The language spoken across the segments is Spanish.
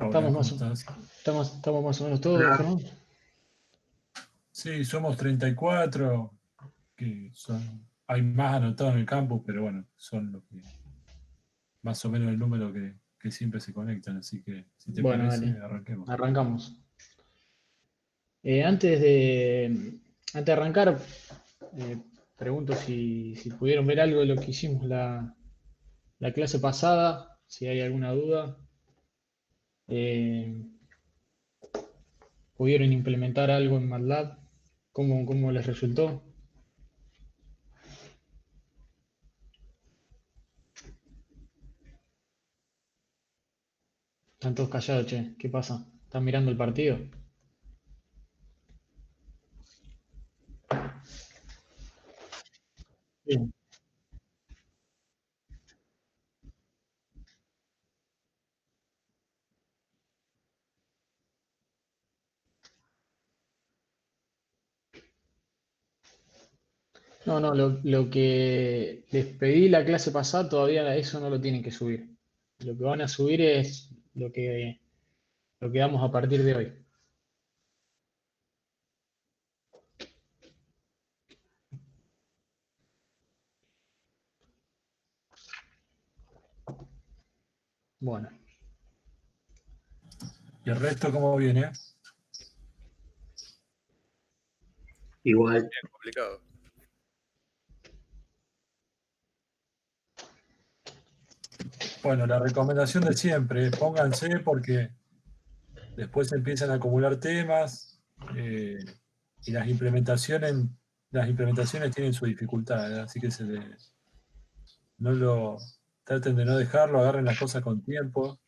Hola, Estamos ¿cómo más, estás? estamos más o menos todos, Hola. Germán. Sí, somos 34, hay más anotados en el campus, pero bueno, son los que, más o menos el número que siempre se conectan, así que si te Bueno, parece, dale, arranquemos. arrancamos. Antes de arrancar, eh, pregunto si pudieron ver algo de lo que hicimos la clase pasada, si hay alguna duda. Eh, ¿Pudieron implementar algo en MATLAB? ¿Cómo les resultó? Están todos callados, che. ¿Qué pasa? ¿Están mirando el partido? Bien. No, no, lo que les pedí la clase pasada, todavía eso no lo tienen que subir. Lo que van a subir es lo que damos a partir de hoy. Bueno, ¿Y el resto cómo viene? Igual, Bien complicado. Bueno, la recomendación de siempre, pónganse porque después se empiezan a acumular temas y las implementaciones tienen su dificultad, así que no lo traten de no dejarlo, agarren las cosas con tiempo.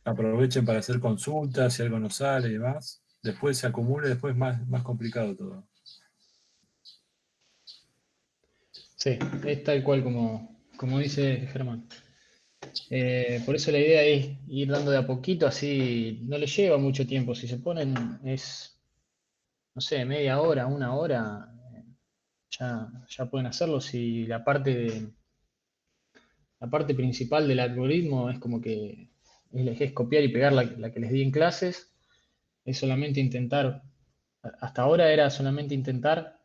Aprovechen para hacer consultas si algo no sale y demás. Después se acumula y después más complicado todo. sí, es tal cual como dice Germán. Por eso la idea es ir dando de a poquito, así no les lleva mucho tiempo. Si se ponen, no sé, media hora, una hora, ya pueden hacerlo. Si la parte principal del algoritmo es como que es copiar y pegar la que les di en clases, es solamente intentar, hasta ahora era solamente intentar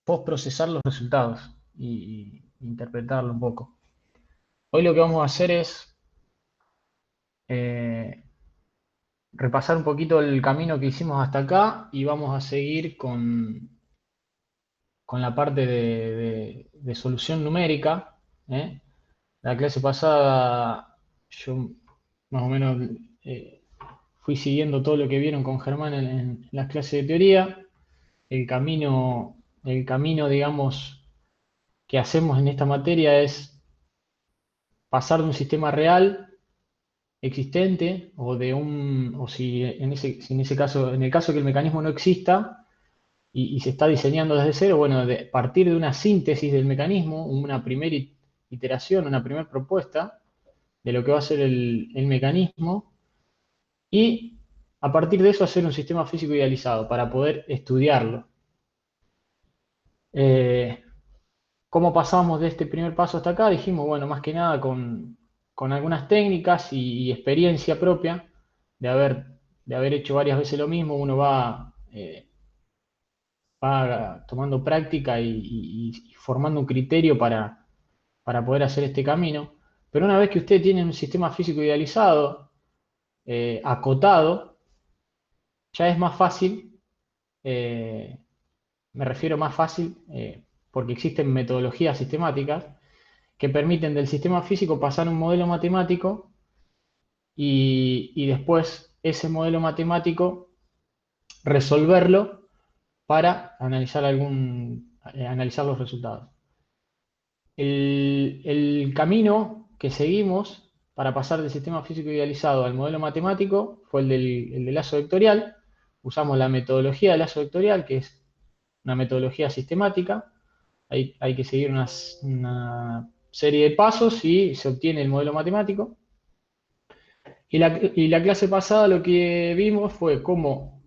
postprocesar los resultados y interpretarlo un poco. Hoy lo que vamos a hacer es eh, repasar un poquito el camino que hicimos hasta acá y vamos a seguir con la parte de solución numérica. ¿Eh? La clase pasada yo más o menos fui siguiendo todo lo que vieron con Germán en las clases de teoría. El camino, digamos, que hacemos en esta materia es pasar de un sistema real existente o si en ese caso, en el caso que el mecanismo no exista y se está diseñando desde cero, bueno, de partir de una síntesis del mecanismo, una primera iteración, una primera propuesta de lo que va a ser el mecanismo y a partir de eso hacer un sistema físico idealizado para poder estudiarlo. Eh, ¿Cómo pasamos de este primer paso hasta acá? Dijimos, bueno, más que nada con algunas técnicas y experiencia propia de haber hecho varias veces lo mismo, uno va tomando práctica y formando un criterio para poder hacer este camino. Pero una vez que usted tiene un sistema físico idealizado, acotado, ya es más fácil, eh, me refiero más fácil, porque existen metodologías sistemáticas que permiten del sistema físico pasar a un modelo matemático y después ese modelo matemático resolverlo para analizar los resultados. El camino que seguimos para pasar del sistema físico idealizado al modelo matemático fue el del lazo vectorial. Usamos la metodología del lazo vectorial, que es una metodología sistemática. Hay que seguir una serie de pasos y se obtiene el modelo matemático. Y la clase pasada lo que vimos fue cómo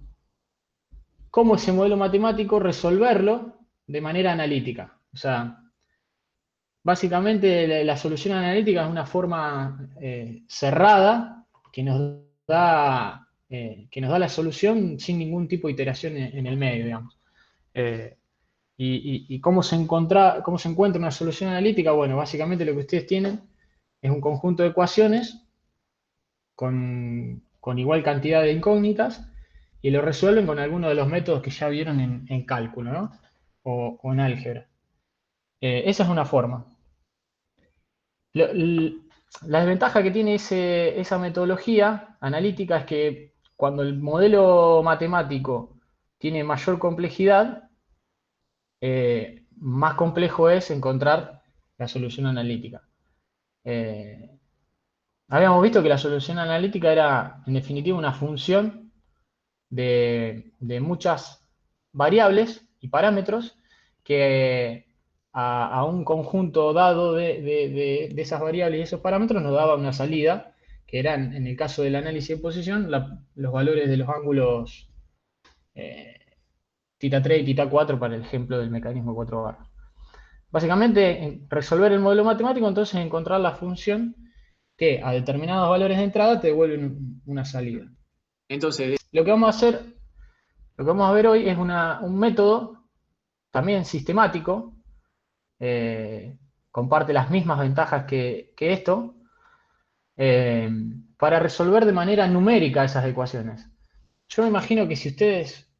ese modelo matemático resolverlo de manera analítica. O sea, básicamente la solución analítica es una forma cerrada nos da, la solución sin ningún tipo de iteración en el medio, digamos. ¿Y cómo se encuentra una solución analítica? Bueno, básicamente lo que ustedes tienen es un conjunto de ecuaciones con igual cantidad de incógnitas y lo resuelven con alguno de los métodos que ya vieron en cálculo, ¿no? O en álgebra. Esa es una forma. La desventaja que tiene esa metodología analítica es que cuando el modelo matemático tiene mayor complejidad, más complejo es encontrar la solución analítica. Habíamos visto que la solución analítica era, en definitiva, una función de muchas variables y parámetros que a un conjunto dado de esas variables y esos parámetros nos daba una salida, que eran, en el caso del análisis de posición, los valores de los ángulos θ3 y θ4 para el ejemplo del mecanismo de 4 barras. Básicamente, resolver el modelo matemático, entonces encontrar la función que a determinados valores de entrada te devuelve una salida. Entonces, lo que vamos a ver hoy es un método también sistemático, comparte las mismas ventajas que esto, para resolver de manera numérica esas ecuaciones. Yo me imagino que si ustedes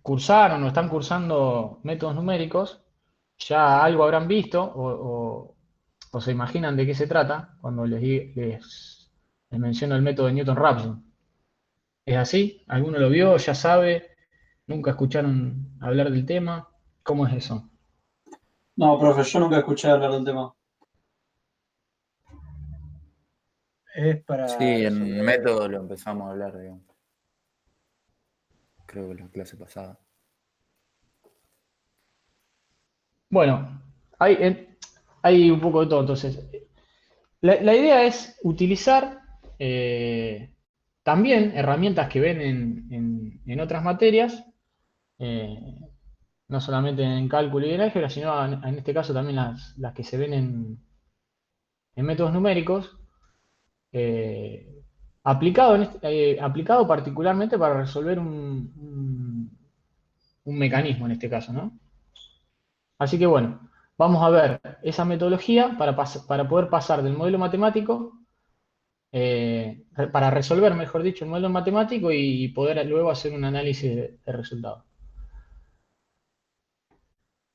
cursaron o están cursando métodos numéricos, ya algo habrán visto o se imaginan de qué se trata cuando les menciono el método de Newton-Raphson. ¿Es así? ¿Alguno lo vio? ¿Ya sabe? ¿Nunca escucharon hablar del tema? ¿Cómo es eso? No, profe, yo nunca escuché hablar del tema. Es para Sí, en resolver- método lo empezamos a hablar, digamos. Creo que la clase pasada. Bueno, hay un poco de todo. Entonces, la idea es utilizar también herramientas que ven en otras materias, no solamente en cálculo y en álgebra, sino en este caso también las que se ven en métodos numéricos, aplicado particularmente para resolver un mecanismo en este caso, ¿no? Así que bueno, vamos a ver esa metodología para poder pasar del modelo matemático, para resolver, mejor dicho, el modelo matemático y poder luego hacer un análisis de resultados.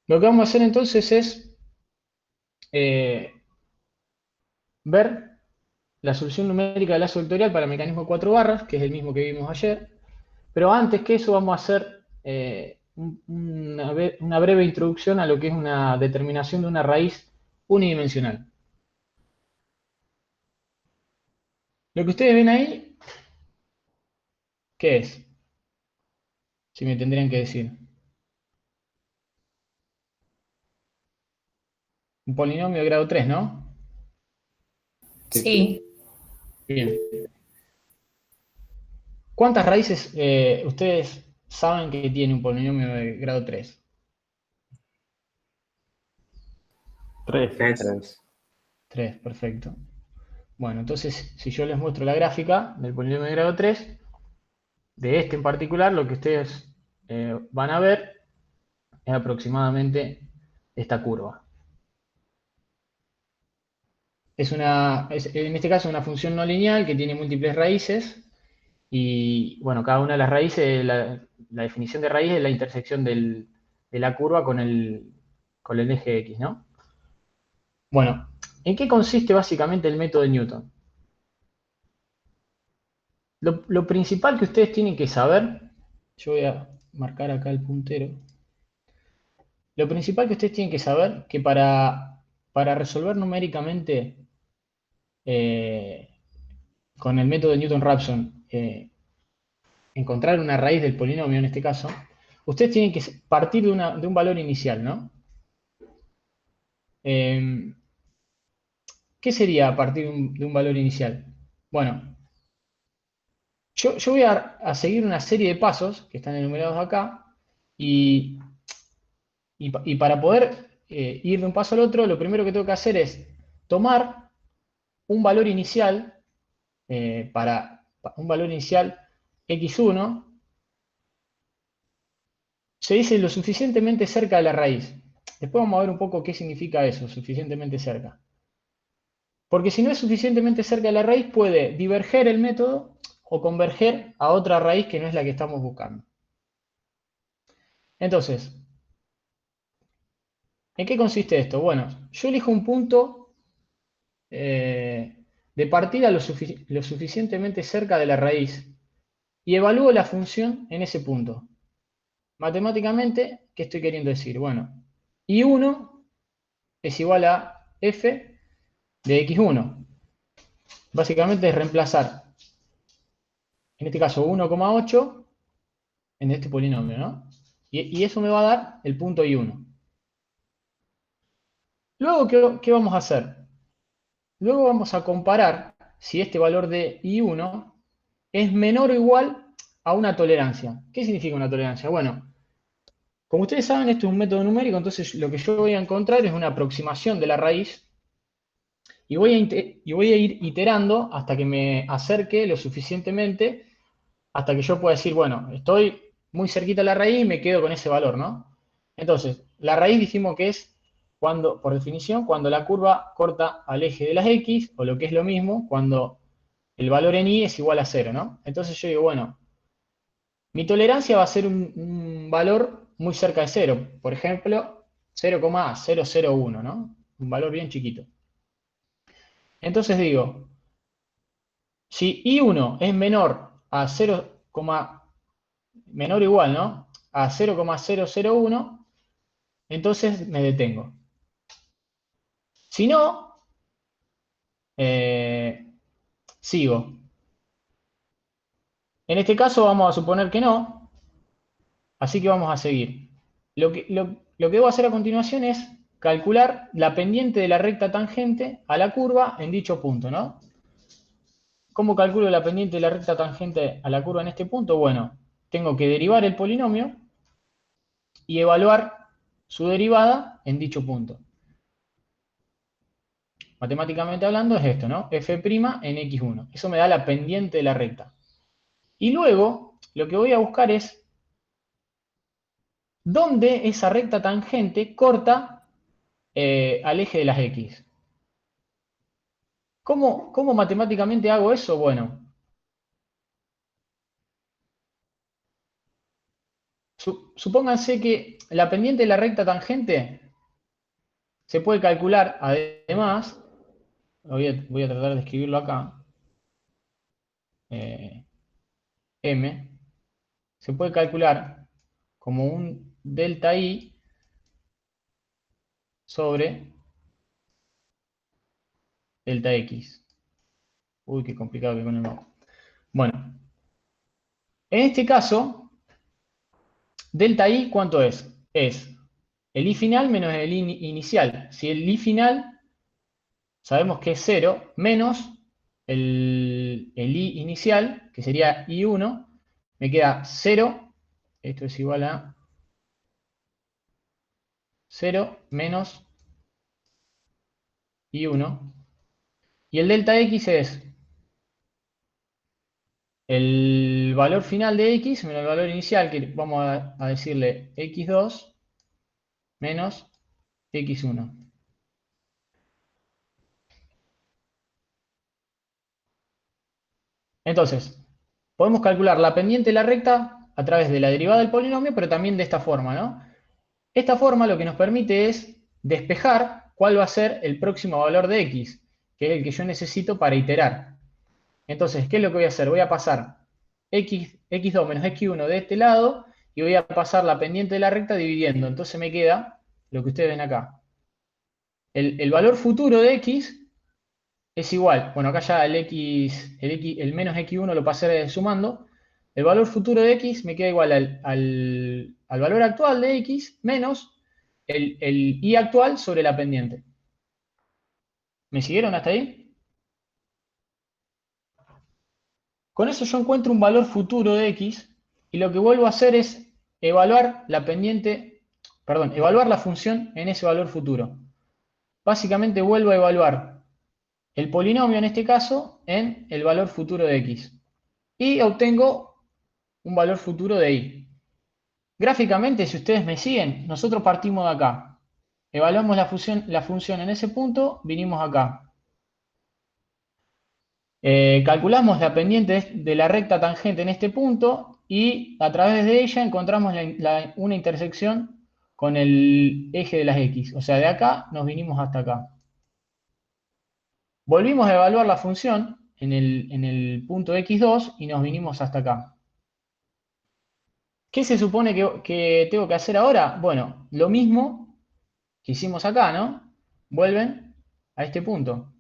Lo que vamos a hacer entonces es ver la solución numérica del lazo vectorial para el mecanismo de 4 barras, que es el mismo que vimos ayer. Pero antes que eso vamos a hacer una breve introducción a lo que es una determinación de una raíz unidimensional. Lo que ustedes ven ahí, ¿qué es? Si me tendrían que decir. Un polinomio de grado 3, ¿no? Sí, Bien. ¿Cuántas raíces ustedes saben que tiene un polinomio de grado 3? 3. 3, perfecto. Bueno, entonces, si yo les muestro la gráfica del polinomio de grado 3, de este en particular, lo que ustedes van a ver es aproximadamente esta curva. Es en este caso una función no lineal que tiene múltiples raíces y, bueno, cada una de las raíces, la definición de raíz es la intersección de la curva con el eje X, ¿no? Bueno, ¿en qué consiste básicamente el método de Newton? Lo principal que ustedes tienen que saber, yo voy a marcar acá el puntero. Lo principal que ustedes tienen que saber que para resolver numéricamente con el método de Newton-Raphson, encontrar una raíz del polinomio en este caso, ustedes tienen que partir de un valor inicial, ¿no? ¿Qué sería partir de un valor inicial? Bueno, yo voy a seguir una serie de pasos que están enumerados acá y para poder ir de un paso al otro, lo primero que tengo que hacer es tomar un valor inicial, para un valor inicial x1, se dice lo suficientemente cerca de la raíz. Después vamos a ver un poco qué significa eso, suficientemente cerca. Porque si no es suficientemente cerca de la raíz, puede diverger el método o converger a otra raíz que no es la que estamos buscando. Entonces, ¿en qué consiste esto? Bueno, yo elijo un punto de partida lo suficientemente cerca de la raíz y evalúo la función en ese punto. Matemáticamente, ¿qué estoy queriendo decir? Bueno, I1 es igual a f de x1. Básicamente es reemplazar, en este caso 1,8 en este polinomio, ¿no? Y eso me va a dar el punto I1. Luego, ¿qué vamos a hacer? Luego vamos a comparar si este valor de I1 es menor o igual a una tolerancia. ¿Qué significa una tolerancia? Bueno, como ustedes saben, esto es un método numérico, entonces lo que yo voy a encontrar es una aproximación de la raíz y voy a ir iterando hasta que me acerque lo suficientemente, hasta que yo pueda decir, bueno, estoy muy cerquita de la raíz y me quedo con ese valor, ¿no? Entonces, la raíz dijimos que es, cuando, por definición, cuando la curva corta al eje de las x, o lo que es lo mismo, cuando el valor en y es igual a 0, ¿no? Entonces yo digo, bueno, mi tolerancia va a ser un valor muy cerca de 0, por ejemplo, 0,001, ¿no? Un valor bien chiquito. Entonces digo, si I1 es menor a 0, menor o igual, ¿no? A 0,001, entonces me detengo. Si no, sigo. En este caso vamos a suponer que no, así que vamos a seguir. Lo que debo hacer a continuación es calcular la pendiente de la recta tangente a la curva en dicho punto, ¿no? ¿Cómo calculo la pendiente de la recta tangente a la curva en este punto? Bueno, tengo que derivar el polinomio y evaluar su derivada en dicho punto. Matemáticamente hablando es esto, ¿no? F' en x1. Eso me da la pendiente de la recta. Y luego, lo que voy a buscar es dónde esa recta tangente corta al eje de las x. ¿Cómo matemáticamente hago eso? Bueno, supónganse que la pendiente de la recta tangente se puede calcular, además, voy a tratar de escribirlo acá, m, se puede calcular como un delta i sobre delta x. Uy, qué complicado que con el mouse. Bueno, en este caso, delta i, ¿cuánto es? Es el i final menos el i inicial. Si el i final sabemos que es 0, menos el i inicial, que sería i1, me queda 0, esto es igual a 0 menos i1. Y el delta x es el valor final de x menos el valor inicial, que vamos a decirle x2 menos x1. Entonces, podemos calcular la pendiente de la recta a través de la derivada del polinomio, pero también de esta forma, ¿no? Esta forma lo que nos permite es despejar cuál va a ser el próximo valor de x, que es el que yo necesito para iterar. Entonces, ¿qué es lo que voy a hacer? Voy a pasar x2 menos x1 de este lado y voy a pasar la pendiente de la recta dividiendo. Entonces me queda lo que ustedes ven acá. El valor futuro de x es igual. Bueno, acá ya el menos x1 lo pasé sumando. El valor futuro de x me queda igual al valor actual de x menos el y actual sobre la pendiente. ¿Me siguieron hasta ahí? Con eso yo encuentro un valor futuro de x y lo que vuelvo a hacer es evaluar la pendiente, evaluar la función en ese valor futuro. Básicamente vuelvo a evaluar el polinomio en este caso en el valor futuro de x. Y obtengo un valor futuro de y. Gráficamente, si ustedes me siguen, nosotros partimos de acá. Evaluamos la función en ese punto, vinimos acá. Calculamos la pendiente de la recta tangente en este punto y a través de ella encontramos una intersección con el eje de las x. O sea, de acá nos vinimos hasta acá. Volvimos a evaluar la función en el punto x2 y nos vinimos hasta acá. ¿Qué se supone que tengo que hacer ahora? Bueno, lo mismo que hicimos acá, ¿no? Vuelven a este punto.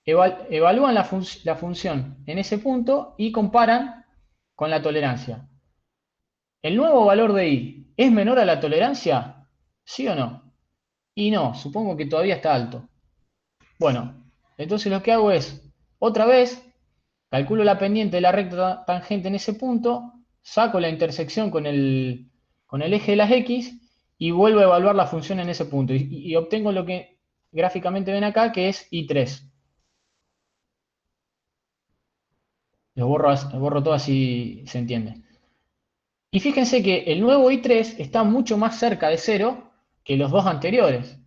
Evalúan la función en ese punto y comparan con la tolerancia. ¿El nuevo valor de y es menor a la tolerancia? ¿Sí o no? Y no, supongo que todavía está alto. Bueno, entonces lo que hago es, otra vez, calculo la pendiente de la recta tangente en ese punto, saco la intersección con el eje de las x y vuelvo a evaluar la función en ese punto. Y obtengo lo que gráficamente ven acá, que es i3. Lo borro todo así se entiende. Y fíjense que el nuevo i3 está mucho más cerca de 0 que los dos anteriores.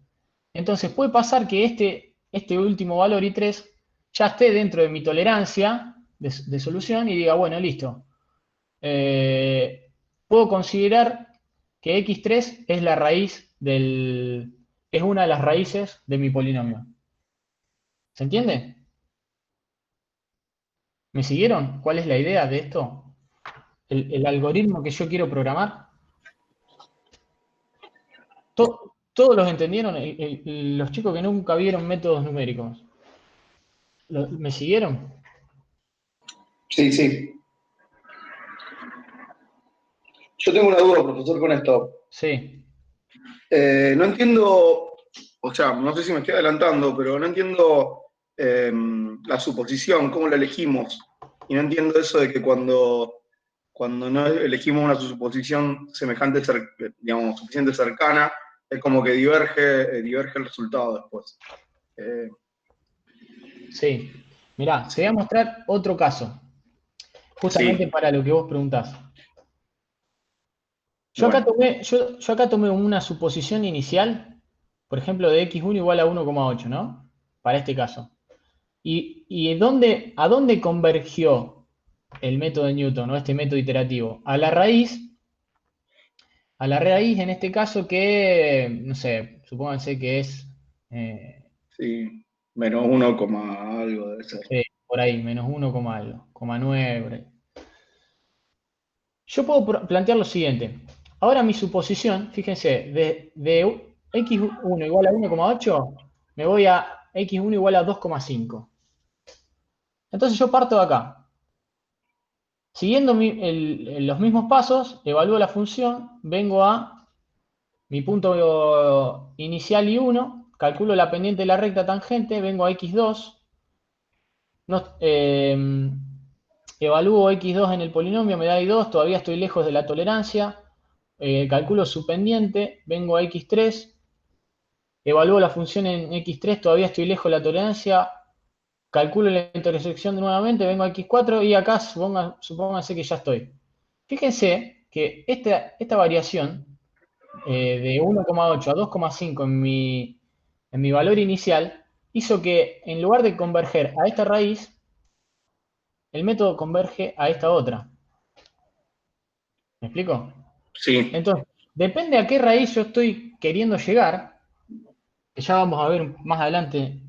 Entonces puede pasar que este último valor i3 ya esté dentro de mi tolerancia de solución y diga, bueno, listo. Puedo considerar que x3 es la raíz es una de las raíces de mi polinomio. ¿Se entiende? ¿Me siguieron? ¿Cuál es la idea de esto? El algoritmo que yo quiero programar. ¿Todos los entendieron? Los chicos que nunca vieron métodos numéricos. ¿Me siguieron? Sí, sí. Yo tengo una duda, profesor, con esto. Sí. No entiendo, o sea, no sé si me estoy adelantando, pero no entiendo la suposición, cómo la elegimos. Y no entiendo eso de que cuando no elegimos una suposición semejante, digamos, suficiente cercana, es como que diverge el resultado después. Sí. Mirá, te voy a mostrar otro caso. Justamente Sí. para lo que vos preguntás. Yo Bueno. acá tomé una suposición inicial, por ejemplo, de x1 igual a 1,8, ¿no? Para este caso. ¿Y a dónde convergió el método de Newton, o este método iterativo? A la raíz en este caso que, no sé, supónganse que es Sí, menos 1, algo debe ser. por ahí, menos 1, algo, 9, por ahí. Yo puedo plantear lo siguiente. Ahora mi suposición, fíjense, de x1 igual a 1,8, me voy a x1 igual a 2,5. Entonces yo parto de acá. Siguiendo los mismos pasos, evalúo la función, vengo a mi punto inicial y1, calculo la pendiente de la recta tangente, vengo a x2, evalúo x2 en el polinomio, me da y2, todavía estoy lejos de la tolerancia, calculo su pendiente, vengo a x3, evalúo la función en x3, todavía estoy lejos de la tolerancia, calculo la intersección nuevamente, vengo a x4 y acá supónganse que ya estoy. Fíjense que esta variación de 1,8 a 2,5 en mi valor inicial hizo que en lugar de converger a esta raíz, el método converge a esta otra. ¿Me explico? Sí. Entonces, depende a qué raíz yo estoy queriendo llegar, que ya vamos a ver más adelante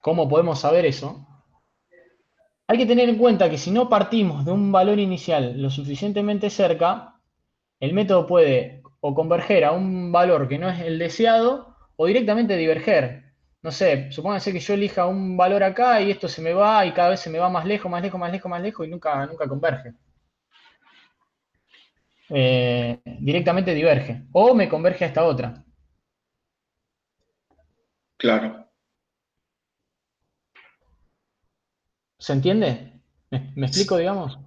cómo podemos saber eso. Hay que tener en cuenta que si no partimos de un valor inicial lo suficientemente cerca, el método puede o converger a un valor que no es el deseado o directamente diverger. No sé, supónganse que yo elija un valor acá y esto se me va y cada vez se me va más lejos, más lejos, más lejos, más lejos y nunca converge. Directamente diverge. O me converge a esta otra. Claro. ¿Se entiende? ¿Me explico, digamos?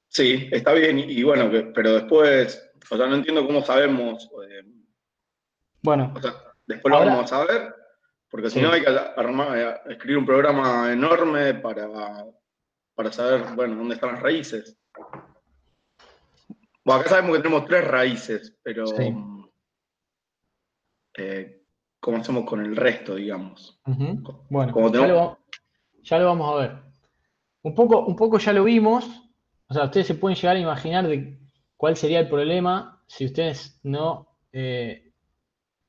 Sí, está bien, y bueno, pero después, o sea, no entiendo cómo sabemos. Bueno, O sea, Después lo Ahora- vamos a ver, porque si Sí. no hay que escribir un programa enorme para saber, bueno, dónde están las raíces. Bueno, acá sabemos que tenemos 3 raíces, pero Sí. ¿cómo hacemos con el resto, digamos? Ujú. Bueno, Como tenemos- ya lo vamos a ver. Un poco ya lo vimos. O sea, ustedes se pueden llegar a imaginar de cuál sería el problema si ustedes no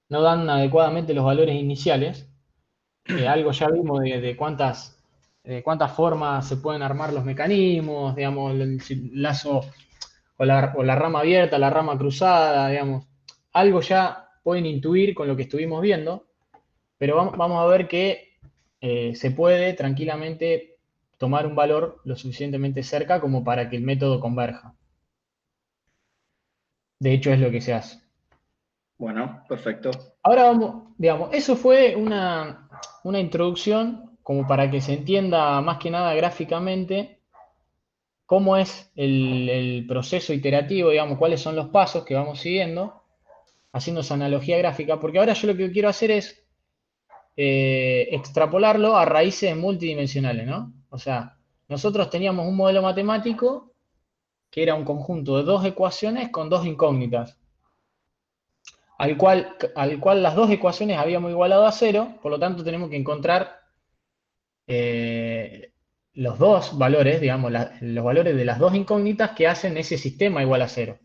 dan adecuadamente los valores iniciales. Algo ya vimos de cuántas formas se pueden armar los mecanismos, digamos, el lazo o la rama abierta, la rama cruzada, digamos. Algo ya pueden intuir con lo que estuvimos viendo, pero vamos a ver que se puede tranquilamente tomar un valor lo suficientemente cerca como para que el método converja. De hecho, es lo que se hace. Bueno, perfecto. Ahora vamos, digamos, eso fue una introducción como para que se entienda más que nada gráficamente cómo es el proceso iterativo, digamos, cuáles son los pasos que vamos siguiendo, haciendo esa analogía gráfica, porque ahora yo lo que quiero hacer es extrapolarlo a raíces multidimensionales, ¿no? O sea, nosotros teníamos un modelo matemático que era un conjunto de 2 ecuaciones con 2 incógnitas, al cual las 2 ecuaciones habíamos igualado a 0, por lo tanto tenemos que encontrar los 2 valores, digamos, los valores de las 2 incógnitas que hacen ese sistema igual a 0.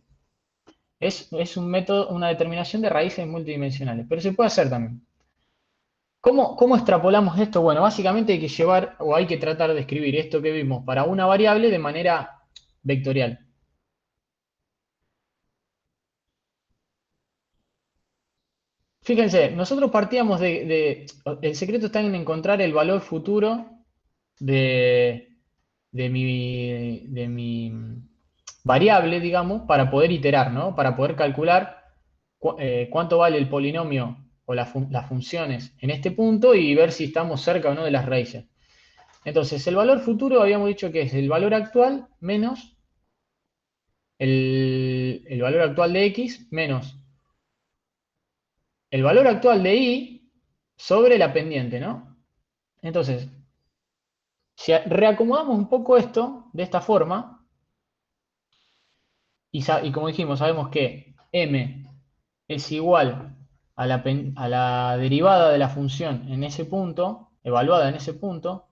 Es un método, una determinación de raíces multidimensionales, pero se puede hacer también. ¿Cómo extrapolamos esto? Bueno, básicamente hay que llevar o hay que tratar de escribir esto que vimos para una variable de manera vectorial. Fíjense, nosotros partíamos el secreto está en encontrar el valor futuro de mi variable, digamos, para poder iterar, ¿no? Para poder calcular cuánto vale el polinomio o las funciones en este punto y ver si estamos cerca o no de las raíces. Entonces, el valor futuro habíamos dicho que es el valor actual menos el valor actual de x menos el valor actual de y sobre la pendiente, ¿no? Entonces, si reacomodamos un poco esto de esta forma, y como dijimos, sabemos que m es igual a la derivada de la función en ese punto, evaluada en ese punto,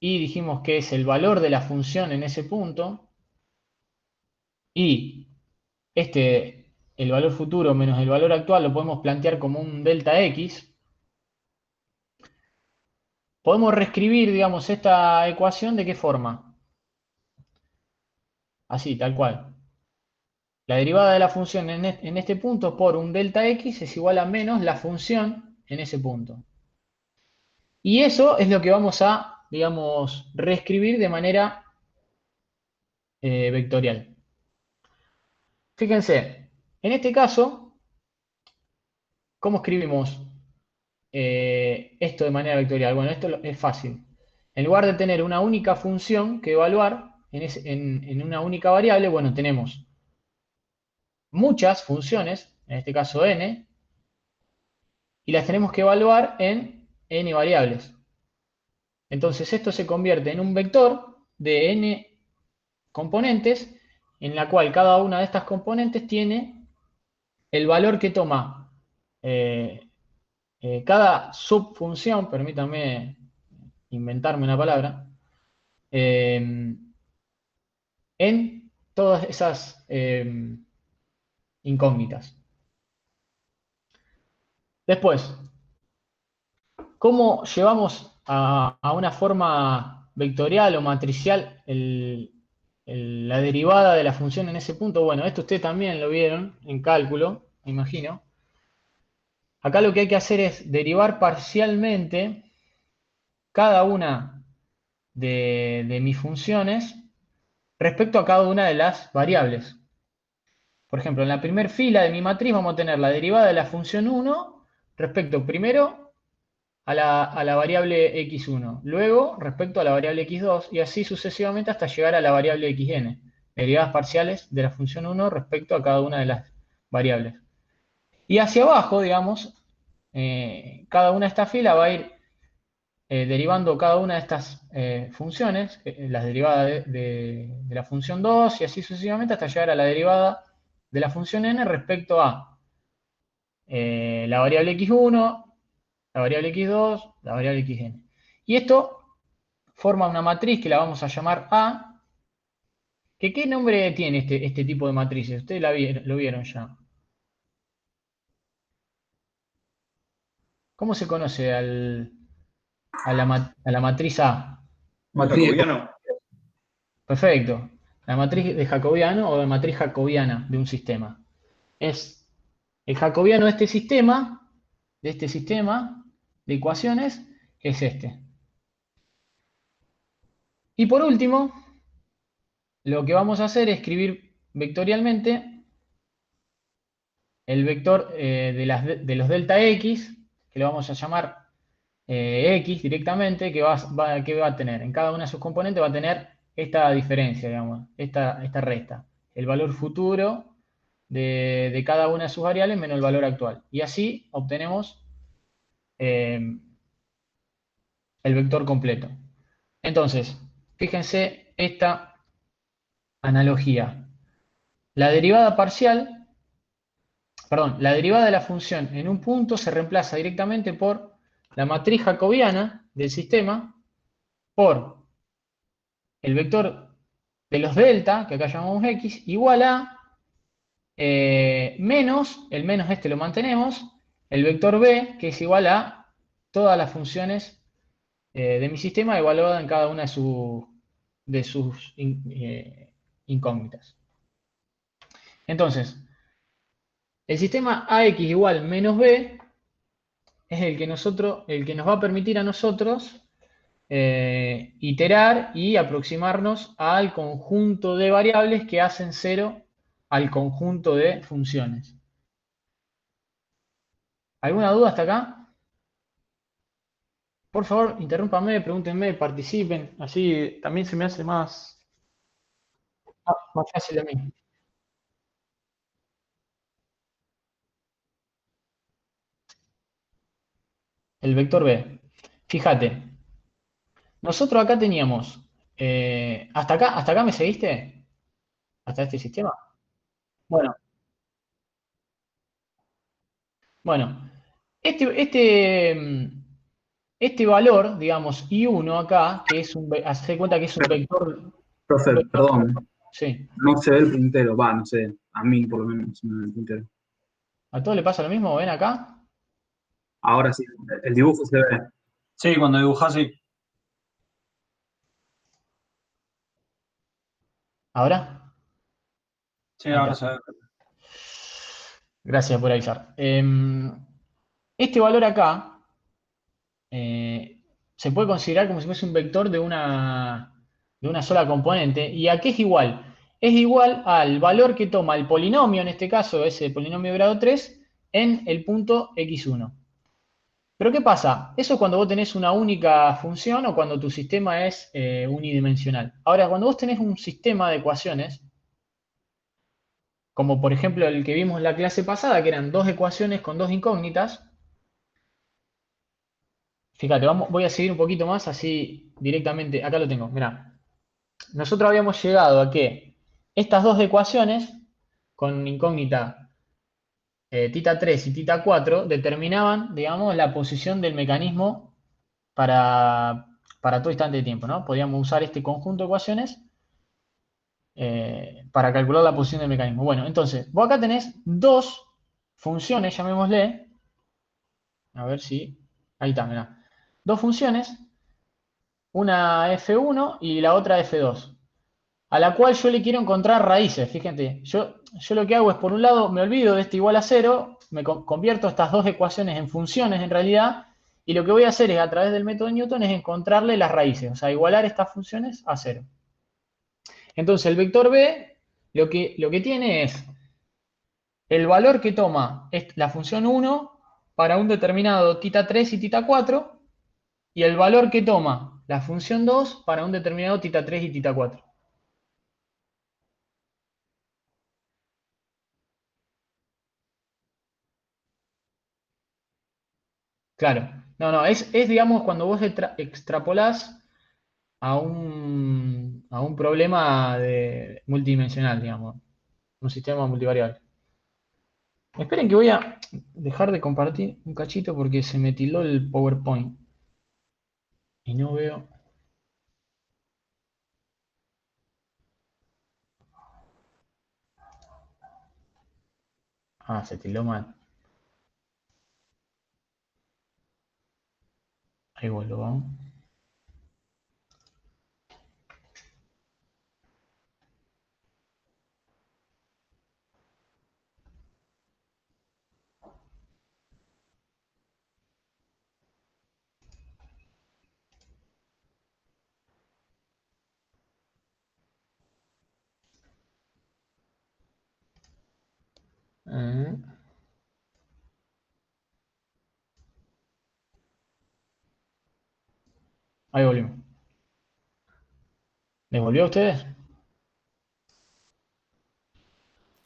y dijimos que es el valor de la función en ese punto, y el valor futuro menos el valor actual lo podemos plantear como un delta x, podemos reescribir, digamos, esta ecuación ¿de qué forma? Así, tal cual. La derivada de la función en este punto por un delta x es igual a menos la función en ese punto. Y eso es lo que vamos a, digamos, reescribir de manera vectorial. Fíjense, en este caso, ¿cómo escribimos esto de manera vectorial? Bueno, esto es fácil. En lugar de tener una única función que evaluar en una única variable, bueno, tenemos muchas funciones, en este caso n, y las tenemos que evaluar en n variables. Entonces esto se convierte en un vector de n componentes, en la cual cada una de estas componentes tiene el valor que toma cada subfunción, permítanme inventarme una palabra, en todas esas incógnitas. Después, ¿cómo llevamos a una forma vectorial o matricial la derivada de la función en ese punto? Bueno, esto ustedes también lo vieron en cálculo, me imagino. Acá lo que hay que hacer es derivar parcialmente cada una de mis funciones respecto a cada una de las variables. Por ejemplo, en la primera fila de mi matriz vamos a tener la derivada de la función 1 respecto primero a la variable x1, luego respecto a la variable x2 y así sucesivamente hasta llegar a la variable xn, derivadas parciales de la función 1 respecto a cada una de las variables. Y hacia abajo, digamos, cada una de estas filas va a ir derivando cada una de estas funciones, las derivadas de la función 2 y así sucesivamente hasta llegar a la derivada de la función n respecto a la variable x1, la variable x2, la variable xn. Y esto forma una matriz que la vamos a llamar A. ¿Qué nombre tiene este tipo de matrices? Ustedes lo vieron ya. ¿Cómo se conoce a la matriz A? ¿Jacobiano? Perfecto. La matriz de jacobiano o la matriz jacobiana de un sistema. Es el jacobiano de este sistema de ecuaciones, es este. Y por último, lo que vamos a hacer es escribir vectorialmente el vector de los delta x, que lo vamos a llamar x directamente, que va a tener en cada una de sus componentes, va a tener esta diferencia, digamos, esta resta. El valor futuro de cada una de sus variables menos el valor actual. Y así obtenemos el vector completo. Entonces, fíjense esta analogía. La derivada parcial, perdón, la derivada de la función en un punto se reemplaza directamente por la matriz jacobiana del sistema por el vector de los delta, que acá llamamos x, igual a menos, el menos este lo mantenemos, el vector b, que es igual a todas las funciones de mi sistema evaluada en cada una de sus incógnitas. Entonces, el sistema ax igual menos b es el que nos va a permitir a nosotros iterar y aproximarnos al conjunto de variables que hacen cero al conjunto de funciones. ¿Alguna duda hasta acá? Por favor, interrúmpanme, pregúntenme, participen, así también se me hace más fácil a mí. El vector B. Fíjate, nosotros acá teníamos, ¿hasta acá me seguiste? ¿Hasta este sistema? Bueno, este valor, digamos, I1 acá, que es hazte cuenta que es un vector. Profe, perdón, Sí. no se ve el puntero, no sé, a mí por lo menos no se me ve el puntero. ¿A todos le pasa lo mismo? ¿Ven acá? Ahora sí, el dibujo se ve. Sí, cuando dibujás, sí. ¿Ahora? Sí, ahora se ve. Gracias por avisar. Este valor acá se puede considerar como si fuese un vector de una sola componente. ¿Y a qué es igual? Es igual al valor que toma el polinomio, en este caso ese polinomio de grado 3, en el punto x1. Pero ¿qué pasa? Eso es cuando vos tenés una única función o cuando tu sistema es unidimensional. Ahora, cuando vos tenés un sistema de ecuaciones, como por ejemplo el que vimos en la clase pasada, que eran dos ecuaciones con dos incógnitas, fíjate, voy a seguir un poquito más así directamente, acá lo tengo, mirá. Nosotros habíamos llegado a que estas dos ecuaciones con incógnita tita 3 y tita 4 determinaban, digamos, la posición del mecanismo para todo instante de tiempo, ¿no? Podíamos usar este conjunto de ecuaciones para calcular la posición del mecanismo. Bueno, entonces, vos acá tenés dos funciones, llamémosle, a ver si, ahí está, mirá. Dos funciones, una f1 y la otra f2, a la cual yo le quiero encontrar raíces, fíjate. Yo lo que hago es, por un lado, me olvido de este igual a 0, me convierto estas dos ecuaciones en funciones en realidad, y lo que voy a hacer es, a través del método de Newton, es encontrarle las raíces, o sea, igualar estas funciones a 0. Entonces, el vector B lo que tiene es el valor que toma la función 1 para un determinado tita 3 y tita 4, y el valor que toma la función 2 para un determinado tita 3 y tita 4. Claro. No, es digamos, cuando vos extrapolás a un problema multidimensional, digamos. Un sistema multivariable. Esperen que voy a dejar de compartir un cachito porque se me tildó el PowerPoint. Y no veo. Ah, se tildó mal. Ahí vuelvo, vamos. Eh, Ahí volvimos. ¿Les volvió a ustedes?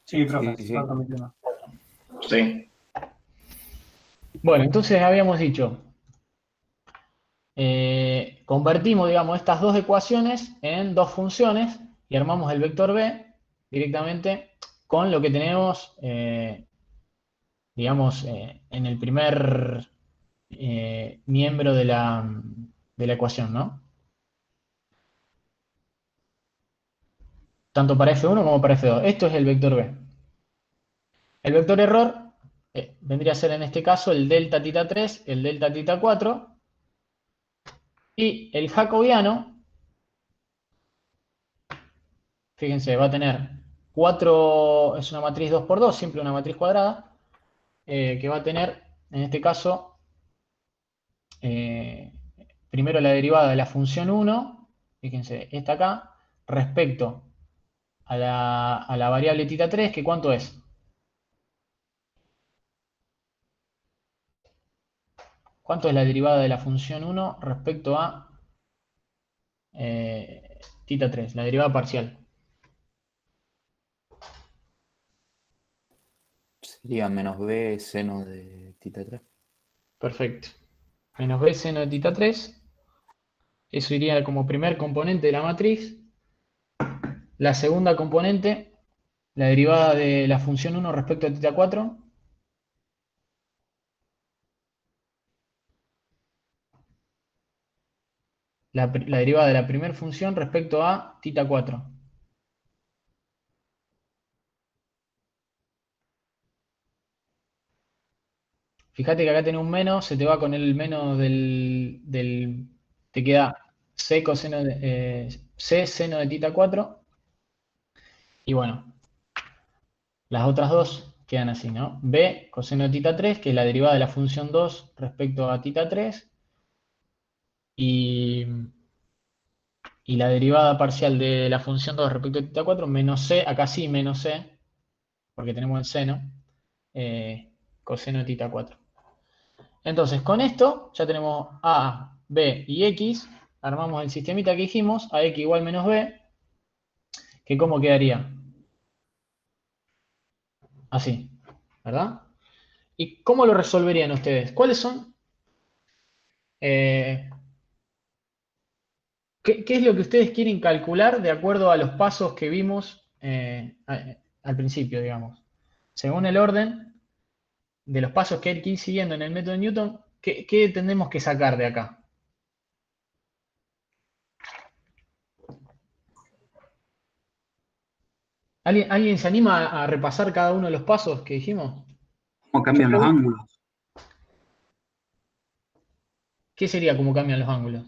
Sí, profe, Sí, sí. está transmitiendo. Sí. Bueno, entonces habíamos dicho, convertimos, digamos, estas dos ecuaciones en dos funciones y armamos el vector B directamente con lo que tenemos, digamos, en el primer miembro de la ecuación, ¿no? Tanto para F1 como para F2. Esto es el vector B. El vector error vendría a ser en este caso el delta tita 3, el delta tita 4 y el jacobiano, fíjense, va a tener 4, es una matriz 2×2, siempre una matriz cuadrada, que va a tener, en este caso, primero la derivada de la función 1, fíjense, esta acá, respecto a la variable tita 3, que ¿cuánto es? ¿Cuánto es la derivada de la función 1 respecto a tita 3, la derivada parcial? Sería menos b seno de tita 3. Perfecto. Menos b seno de tita 3. Eso iría como primer componente de la matriz. La segunda componente, la derivada de la función 1 respecto a tita 4. La derivada de la primera función respecto a tita 4. Fíjate que acá tenés un menos, se te va con el menos te queda c coseno c seno de tita 4. Y bueno, las otras dos quedan así, ¿no? B coseno de tita 3, que es la derivada de la función 2 respecto a tita 3. Y la derivada parcial de la función 2 respecto a tita 4, menos c, acá sí menos c, porque tenemos el seno, coseno de tita 4. Entonces, con esto ya tenemos a, b y x, armamos el sistemita que dijimos, a x igual menos b, que ¿cómo quedaría? Así, ¿verdad? ¿Y cómo lo resolverían ustedes? ¿Cuáles son? ¿Qué es lo que ustedes quieren calcular de acuerdo a los pasos que vimos al principio, digamos? Según el orden de los pasos que hay que ir siguiendo en el método de Newton, ¿qué tenemos que sacar de acá? ¿Alguien se anima a repasar cada uno de los pasos que dijimos? ¿Cómo cambian los ángulos? ¿Qué sería cómo cambian los ángulos?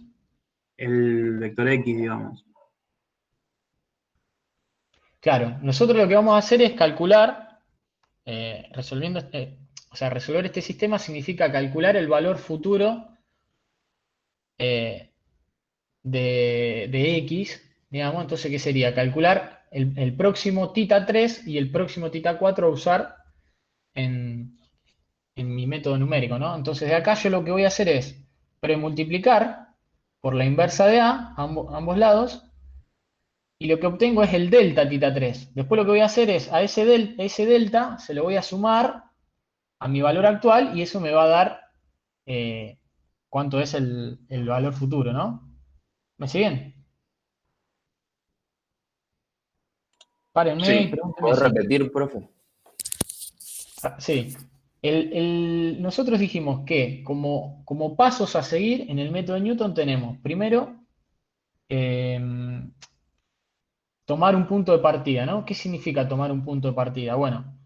El vector X, digamos. Claro, nosotros lo que vamos a hacer es calcular, resolver este sistema significa calcular el valor futuro de X, digamos. Entonces, ¿qué sería? Calcular el próximo tita 3 y el próximo tita 4 a usar en mi método numérico, ¿no? Entonces, de acá yo lo que voy a hacer es premultiplicar por la inversa de A, ambos lados, y lo que obtengo es el delta tita 3. Después lo que voy a hacer es a ese delta se lo voy a sumar a mi valor actual y eso me va a dar cuánto es el valor futuro, ¿no? ¿Me siguen? Párenme y Sí. pregúntenme ¿Puedes si... repetir, profe? Sí. Nosotros dijimos que como pasos a seguir en el método de Newton tenemos, primero, tomar un punto de partida, ¿no? ¿Qué significa tomar un punto de partida? Bueno,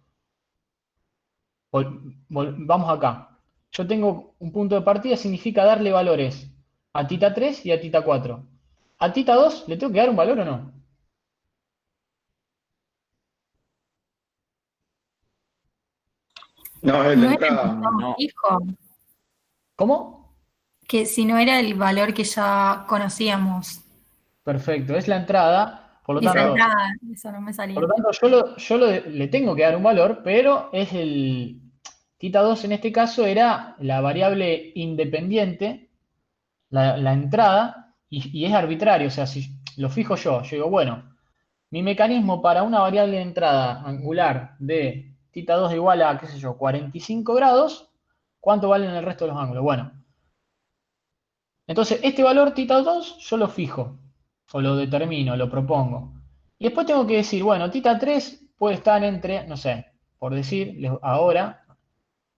vamos acá. Yo tengo un punto de partida, significa darle valores a tita 3 y a tita 4. ¿A tita 2 le tengo que dar un valor o no? No, es la No era el entrada. valor No. fijo, ¿Cómo? que si no era el valor que ya conocíamos. Perfecto, es la entrada, por lo Esa tanto, entrada, eso no me por lo salía. tanto le tengo que dar un valor, pero es el tita 2 en este caso era la variable independiente, la entrada, y es arbitrario, o sea, si lo fijo yo digo, bueno, mi mecanismo para una variable de entrada angular de tita 2 igual a, qué sé yo, 45 grados, ¿cuánto valen el resto de los ángulos? Bueno, entonces este valor tita 2 yo lo fijo, o lo determino, lo propongo. Y después tengo que decir, bueno, tita 3 puede estar entre, no sé, por decir ahora,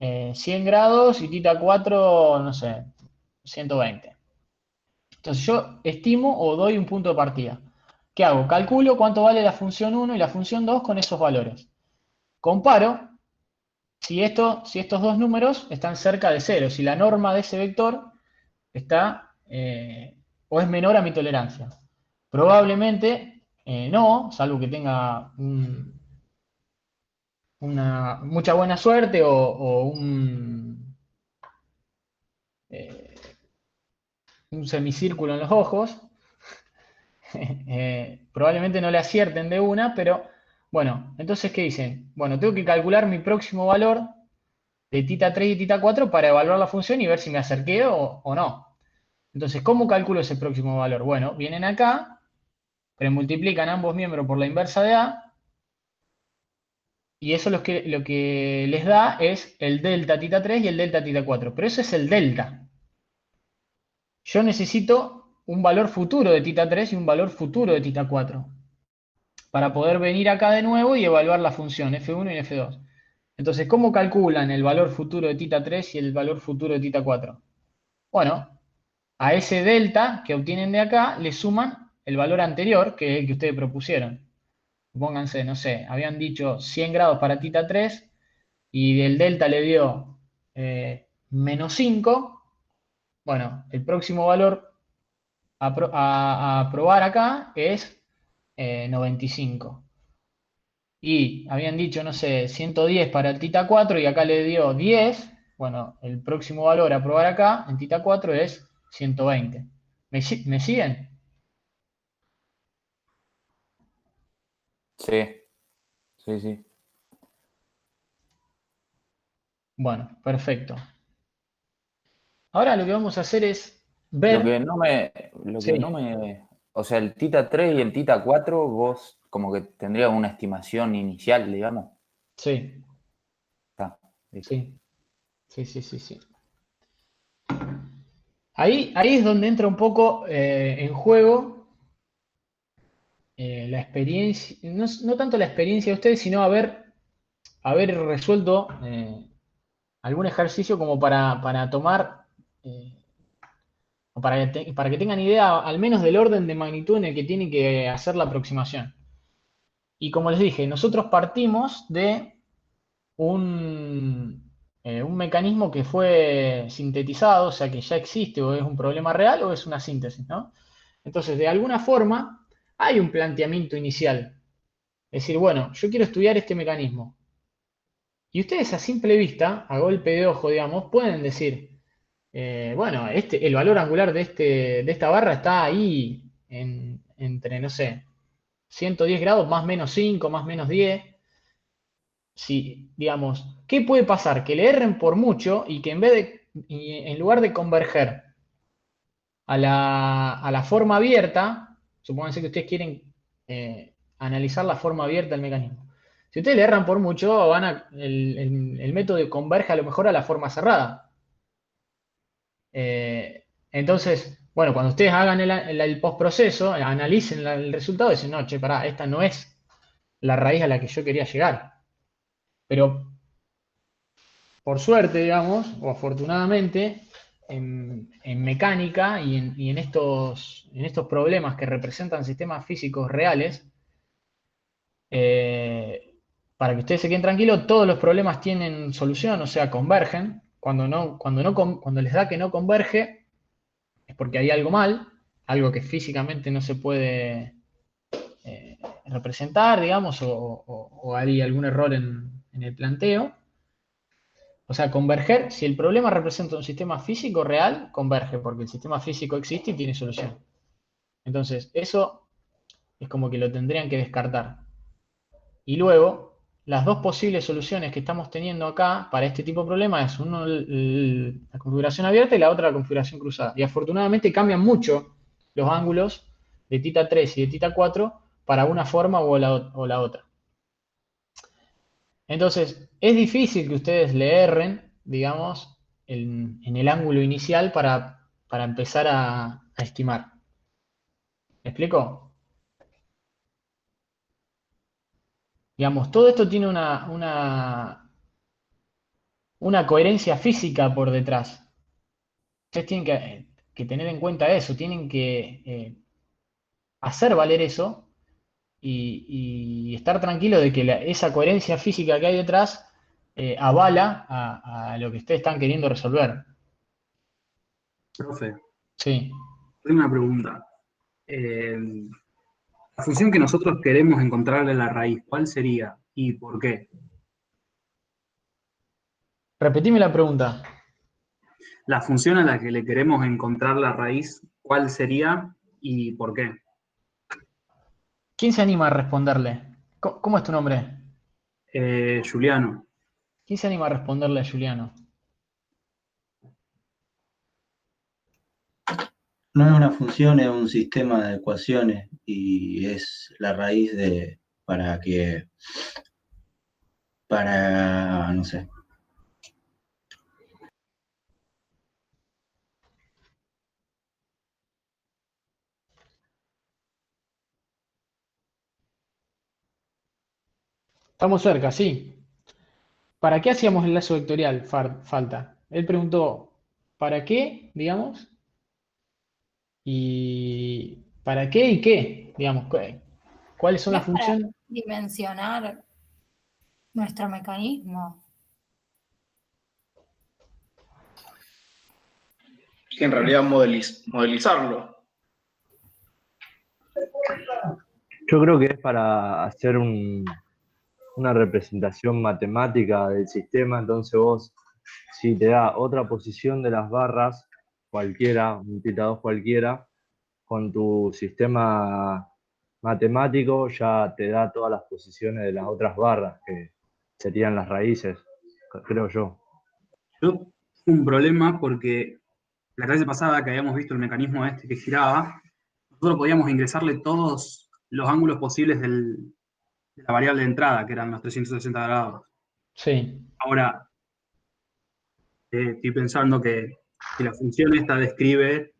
100 grados y tita 4, no sé, 120. Entonces yo estimo o doy un punto de partida. ¿Qué hago? Calculo cuánto vale la función 1 y la función 2 con esos valores. Comparo si estos dos números están cerca de cero, si la norma de ese vector está o es menor a mi tolerancia. Probablemente no, salvo que tenga mucha buena suerte o eh, un semicírculo en los ojos. Probablemente no le acierten de una, pero bueno, entonces, ¿qué dicen? Bueno, tengo que calcular mi próximo valor de tita 3 y tita 4 para evaluar la función y ver si me acerqué o no. Entonces, ¿cómo calculo ese próximo valor? Bueno, vienen acá, premultiplican ambos miembros por la inversa de A, y eso lo que les da es el delta tita 3 y el delta tita 4, pero eso es el delta. Yo necesito un valor futuro de tita 3 y un valor futuro de tita 4 para poder venir acá de nuevo y evaluar la función f1 y f2. Entonces, ¿cómo calculan el valor futuro de tita 3 y el valor futuro de tita 4? Bueno, a ese delta que obtienen de acá le suman el valor anterior, que es el que ustedes propusieron. Pónganse, no sé, habían dicho 100 grados para tita 3 y del delta le dio menos 5. Bueno, el próximo valor a probar acá es 95. Y habían dicho, no sé, 110 para el tita 4 y acá le dio 10. Bueno, el próximo valor a probar acá en tita 4 es 120. ¿Me siguen? Sí, sí, sí. Bueno, perfecto. Ahora lo que vamos a hacer es Lo ver. que no me, lo que Sí, no me, o sea, el Tita 3 y el Tita 4, vos como que tendrías una estimación inicial, digamos. sí, Está, listo. sí, sí, sí, sí, sí. Ahí es donde entra un poco en juego la experiencia, no tanto la experiencia de ustedes, sino haber resuelto algún ejercicio como para tomar, o para que tengan idea al menos del orden de magnitud en el que tienen que hacer la aproximación. Y como les dije, nosotros partimos de un mecanismo que fue sintetizado, o sea que ya existe o es un problema real o es una síntesis, ¿no? Entonces, de alguna forma, hay un planteamiento inicial. Es decir, bueno, yo quiero estudiar este mecanismo. Y ustedes a simple vista, a golpe de ojo, digamos, pueden decir, bueno, el valor angular de esta barra está ahí entre, no sé, 110 grados más menos 5, más menos 10. Si, digamos, ¿qué puede pasar? Que le erren por mucho y que en lugar de converger a la forma abierta, supónganse que ustedes quieren analizar la forma abierta del mecanismo. Si ustedes le erran por mucho, el método converge a lo mejor a la forma cerrada. Entonces, bueno, cuando ustedes hagan el postproceso, analicen el resultado y dicen, no, che, pará, esta no es la raíz a la que yo quería llegar. Pero, por suerte, digamos, o afortunadamente, en mecánica y en estos problemas que representan sistemas físicos reales, para que ustedes se queden tranquilos, todos los problemas tienen solución, o sea, convergen. Cuando les da que no converge, es porque hay algo mal, algo que físicamente no se puede representar, digamos, o hay algún error en el planteo. O sea, converger, si el problema representa un sistema físico real, converge, porque el sistema físico existe y tiene solución. Entonces, eso es como que lo tendrían que descartar. Y luego, las dos posibles soluciones que estamos teniendo acá para este tipo de problema es uno la configuración abierta y la otra la configuración cruzada. Y afortunadamente cambian mucho los ángulos de θ 3 y de θ 4 para una forma o la otra. Entonces, es difícil que ustedes le erren, digamos, en el ángulo inicial para empezar a estimar. ¿Me explico? Digamos, todo esto tiene una coherencia física por detrás. Ustedes tienen que tener en cuenta eso, tienen que hacer valer eso y estar tranquilo de que esa coherencia física que hay detrás avala a lo que ustedes están queriendo resolver. Profe, Sí. tengo una pregunta. La función que nosotros queremos encontrarle la raíz, ¿cuál sería y por qué? Repetime la pregunta. La función a la que le queremos encontrar la raíz, ¿cuál sería y por qué? ¿Quién se anima a responderle? ¿Cómo es tu nombre? Juliano. ¿Quién se anima a responderle a Juliano? No es una función, es un sistema de ecuaciones y es la raíz no sé. Estamos cerca, sí. ¿Para qué hacíamos el lazo vectorial? Falta. Él preguntó, ¿para qué, digamos? ¿Y para qué y qué? Digamos, ¿cuáles son ¿No las es para funciones? dimensionar nuestro mecanismo? Que en realidad modelizarlo. Yo creo que es para hacer una representación matemática del sistema, entonces vos, si te da otra posición de las barras, cualquiera, un θ2 cualquiera, con tu sistema matemático ya te da todas las posiciones de las otras barras, que serían las raíces, creo yo. Yo tuve un problema porque la clase pasada que habíamos visto el mecanismo este que giraba, nosotros podíamos ingresarle todos los ángulos posibles de la variable de entrada, que eran los 360 grados. Sí. Ahora, estoy pensando que si la función esta describe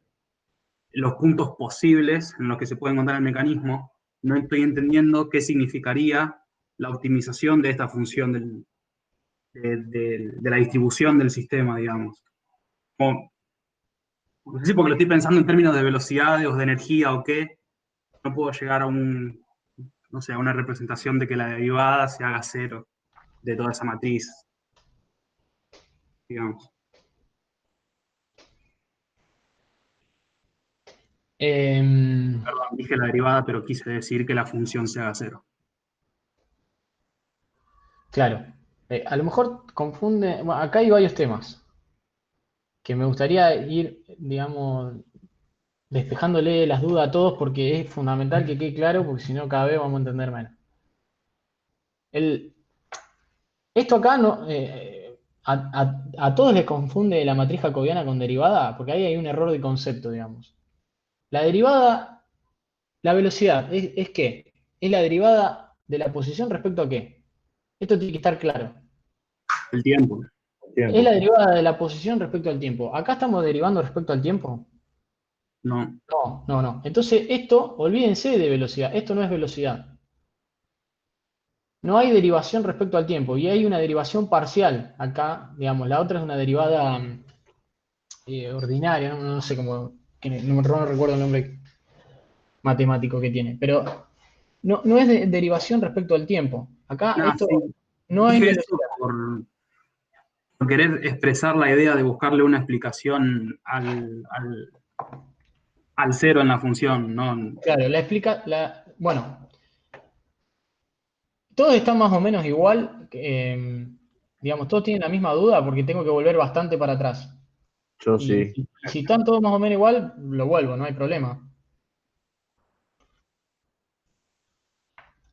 los puntos posibles en los que se puede encontrar el mecanismo, no estoy entendiendo qué significaría la optimización de esta función de la distribución del sistema, digamos. No sé si porque lo estoy pensando en términos de velocidades o de energía o qué, no puedo llegar a no sé, a una representación de que la derivada se haga cero de toda esa matriz, digamos. Perdón, dije la derivada, pero quise decir que la función se haga cero. Claro. A lo mejor confunde. Bueno, acá hay varios temas que me gustaría ir, digamos, despejándole las dudas a todos porque es fundamental que quede claro, porque si no, cada vez vamos a entender menos. Esto acá no, a todos les confunde la matriz jacobiana con derivada, porque ahí hay un error de concepto, digamos. La derivada, la velocidad, ¿es qué? Es la derivada de la posición respecto a qué. Esto tiene que estar claro. El tiempo. Tiempo. Es la derivada de la posición respecto al tiempo. ¿Acá estamos derivando respecto al tiempo? No. No. Entonces, esto, olvídense de velocidad. Esto no es velocidad. No hay derivación respecto al tiempo y hay una derivación parcial. Acá, digamos, la otra es una derivada ordinaria, no sé cómo, no recuerdo el nombre matemático que tiene, pero no es de derivación respecto al tiempo. Acá esto Sí. no hay Dije eso velocidad. por querer expresar la idea de buscarle una explicación al cero en la función, ¿no? Claro, bueno, todos están más o menos igual, digamos, todos tienen la misma duda porque tengo que volver bastante para atrás. Yo Y sí. si están todos más o menos igual, lo vuelvo, no hay problema.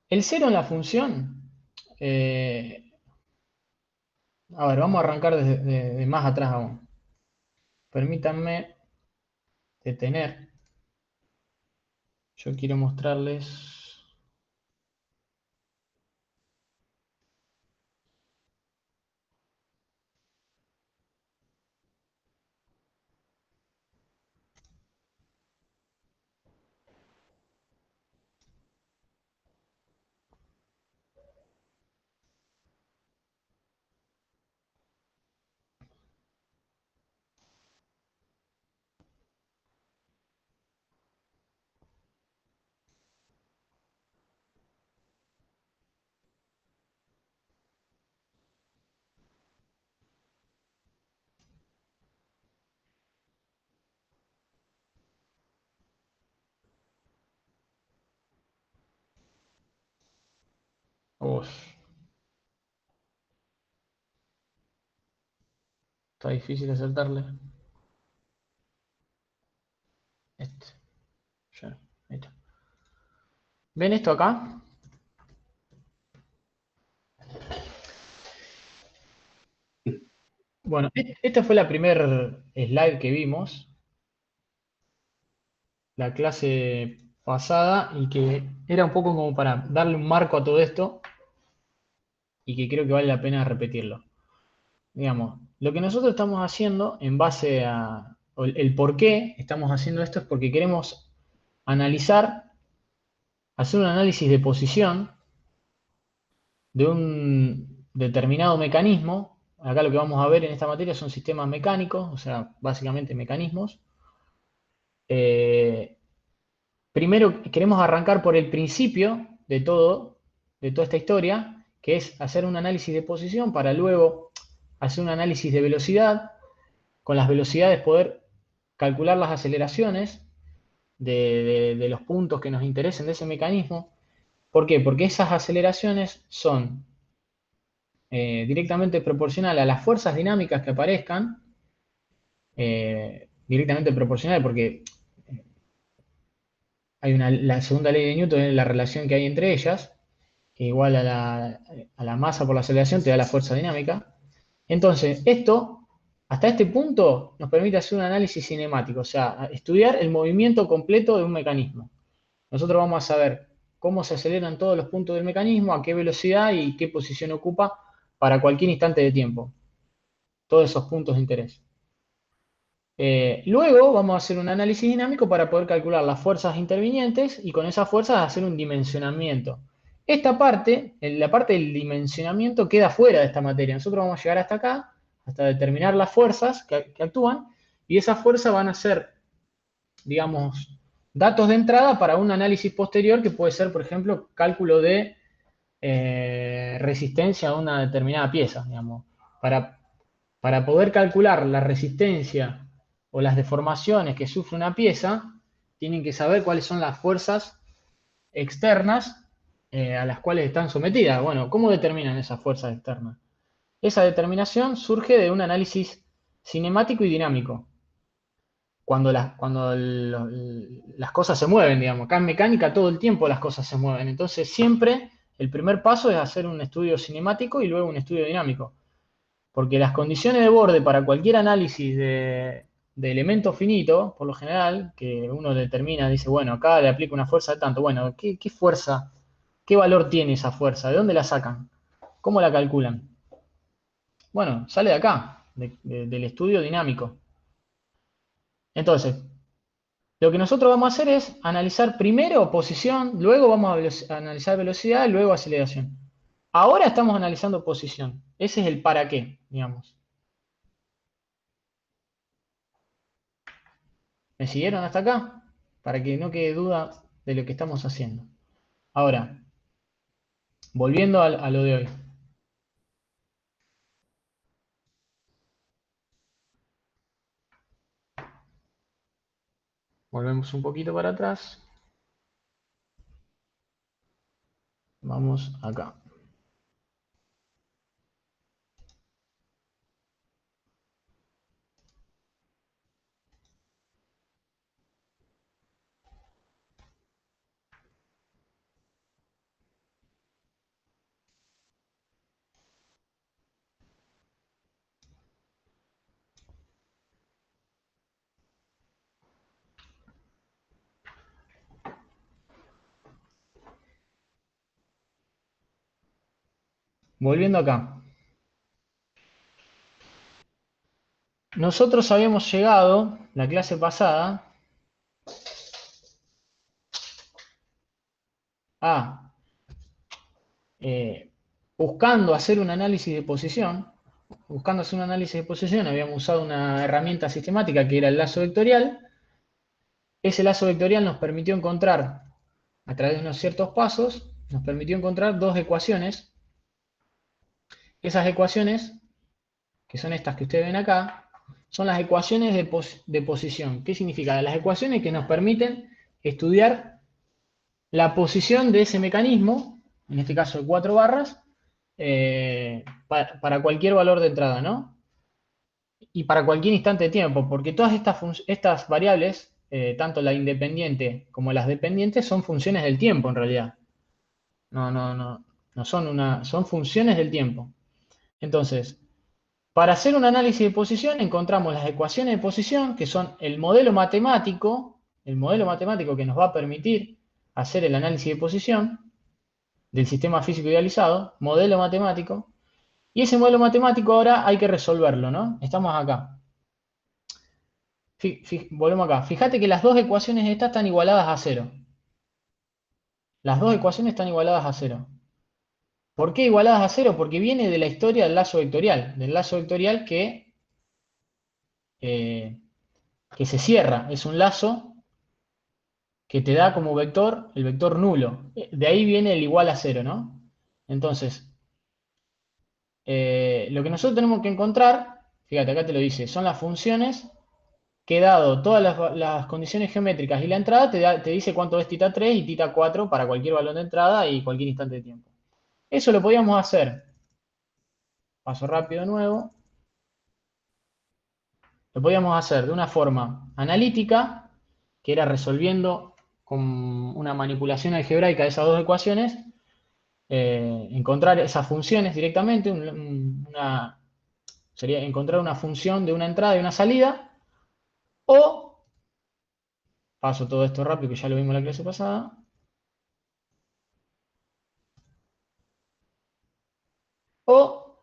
El cero en la función, a ver, vamos a arrancar de más atrás aún. Permítanme detener. Yo quiero mostrarles. Uf, está difícil acertarle. Ya, ahí está. ¿Ven esto acá? Bueno, esta fue la primer slide que vimos, la clase pasada, y que era un poco como para darle un marco a todo esto, y que creo que vale la pena repetirlo. Digamos, lo que nosotros estamos haciendo en base a el por qué estamos haciendo esto es porque queremos analizar, hacer un análisis de posición de un determinado mecanismo. Acá lo que vamos a ver en esta materia son sistemas mecánicos, o sea, básicamente mecanismos. Primero queremos arrancar por el principio de toda esta historia, que es hacer un análisis de posición para luego hacer un análisis de velocidad, con las velocidades poder calcular las aceleraciones de los puntos que nos interesen de ese mecanismo. ¿Por qué? Porque esas aceleraciones son directamente proporcionales a las fuerzas dinámicas que aparezcan, directamente proporcional porque hay la segunda ley de Newton, es la relación que hay entre ellas, que igual a la masa por la aceleración te da la fuerza dinámica. Entonces, esto, hasta este punto, nos permite hacer un análisis cinemático, o sea, estudiar el movimiento completo de un mecanismo. Nosotros vamos a saber cómo se aceleran todos los puntos del mecanismo, a qué velocidad y qué posición ocupa para cualquier instante de tiempo. Todos esos puntos de interés. Luego vamos a hacer un análisis dinámico para poder calcular las fuerzas intervinientes y con esas fuerzas hacer un dimensionamiento. Esta parte, la parte del dimensionamiento, queda fuera de esta materia. Nosotros vamos a llegar hasta acá, hasta determinar las fuerzas que actúan, y esas fuerzas van a ser, digamos, datos de entrada para un análisis posterior que puede ser, por ejemplo, cálculo de resistencia a una determinada pieza, digamos. Para poder calcular la resistencia o las deformaciones que sufre una pieza, tienen que saber cuáles son las fuerzas externas a las cuales están sometidas. Bueno, ¿cómo determinan esas fuerzas externas? Esa determinación surge de un análisis cinemático y dinámico. Cuando las cosas se mueven, digamos. Acá en mecánica todo el tiempo las cosas se mueven. Entonces siempre el primer paso es hacer un estudio cinemático y luego un estudio dinámico. Porque las condiciones de borde para cualquier análisis de elemento finito, por lo general, que uno determina, dice, bueno, acá le aplico una fuerza de tanto. Bueno, ¿qué fuerza, qué valor tiene esa fuerza? ¿De dónde la sacan? ¿Cómo la calculan? Bueno, sale de acá, del estudio dinámico. Entonces, lo que nosotros vamos a hacer es analizar primero posición, luego vamos a analizar velocidad, luego aceleración. Ahora estamos analizando posición. Ese es el para qué, digamos. ¿Me siguieron hasta acá? Para que no quede duda de lo que estamos haciendo. Ahora, volviendo a lo de hoy. Volvemos un poquito para atrás. Vamos acá. Volviendo acá. Nosotros habíamos llegado, la clase pasada, a buscando hacer un análisis de posición. Buscando hacer un análisis de posición, habíamos usado una herramienta sistemática que era el lazo vectorial. Ese lazo vectorial nos permitió encontrar, a través de unos ciertos pasos, nos permitió encontrar dos ecuaciones. Esas ecuaciones, que son estas que ustedes ven acá, son las ecuaciones de posición. ¿Qué significa? Las ecuaciones que nos permiten estudiar la posición de ese mecanismo, en este caso de 4 barras, para cualquier valor de entrada, ¿no? Y para cualquier instante de tiempo, porque todas estas variables, tanto la independiente como las dependientes, son funciones del tiempo en realidad. No son funciones del tiempo. Entonces, para hacer un análisis de posición encontramos las ecuaciones de posición, que son el modelo matemático que nos va a permitir hacer el análisis de posición del sistema físico idealizado, modelo matemático, y ese modelo matemático ahora hay que resolverlo, ¿no? Estamos acá. Volvemos acá. Fíjate que las dos ecuaciones estas están igualadas a 0. Las dos ecuaciones están igualadas a 0. ¿Por qué igualadas a 0? Porque viene de la historia del lazo vectorial que se cierra. Es un lazo que te da como vector el vector nulo. De ahí viene el igual a 0, ¿no? Entonces, lo que nosotros tenemos que encontrar, fíjate, acá te lo dice, son las funciones que dado todas las condiciones geométricas y la entrada, te dice cuánto es θ 3 y θ 4 para cualquier valor de entrada y cualquier instante de tiempo. Eso lo podíamos hacer, paso rápido de nuevo, lo podíamos hacer de una forma analítica, que era resolviendo con una manipulación algebraica de esas dos ecuaciones, encontrar esas funciones directamente, sería encontrar una función de una entrada y una salida, o, paso todo esto rápido que ya lo vimos en la clase pasada, o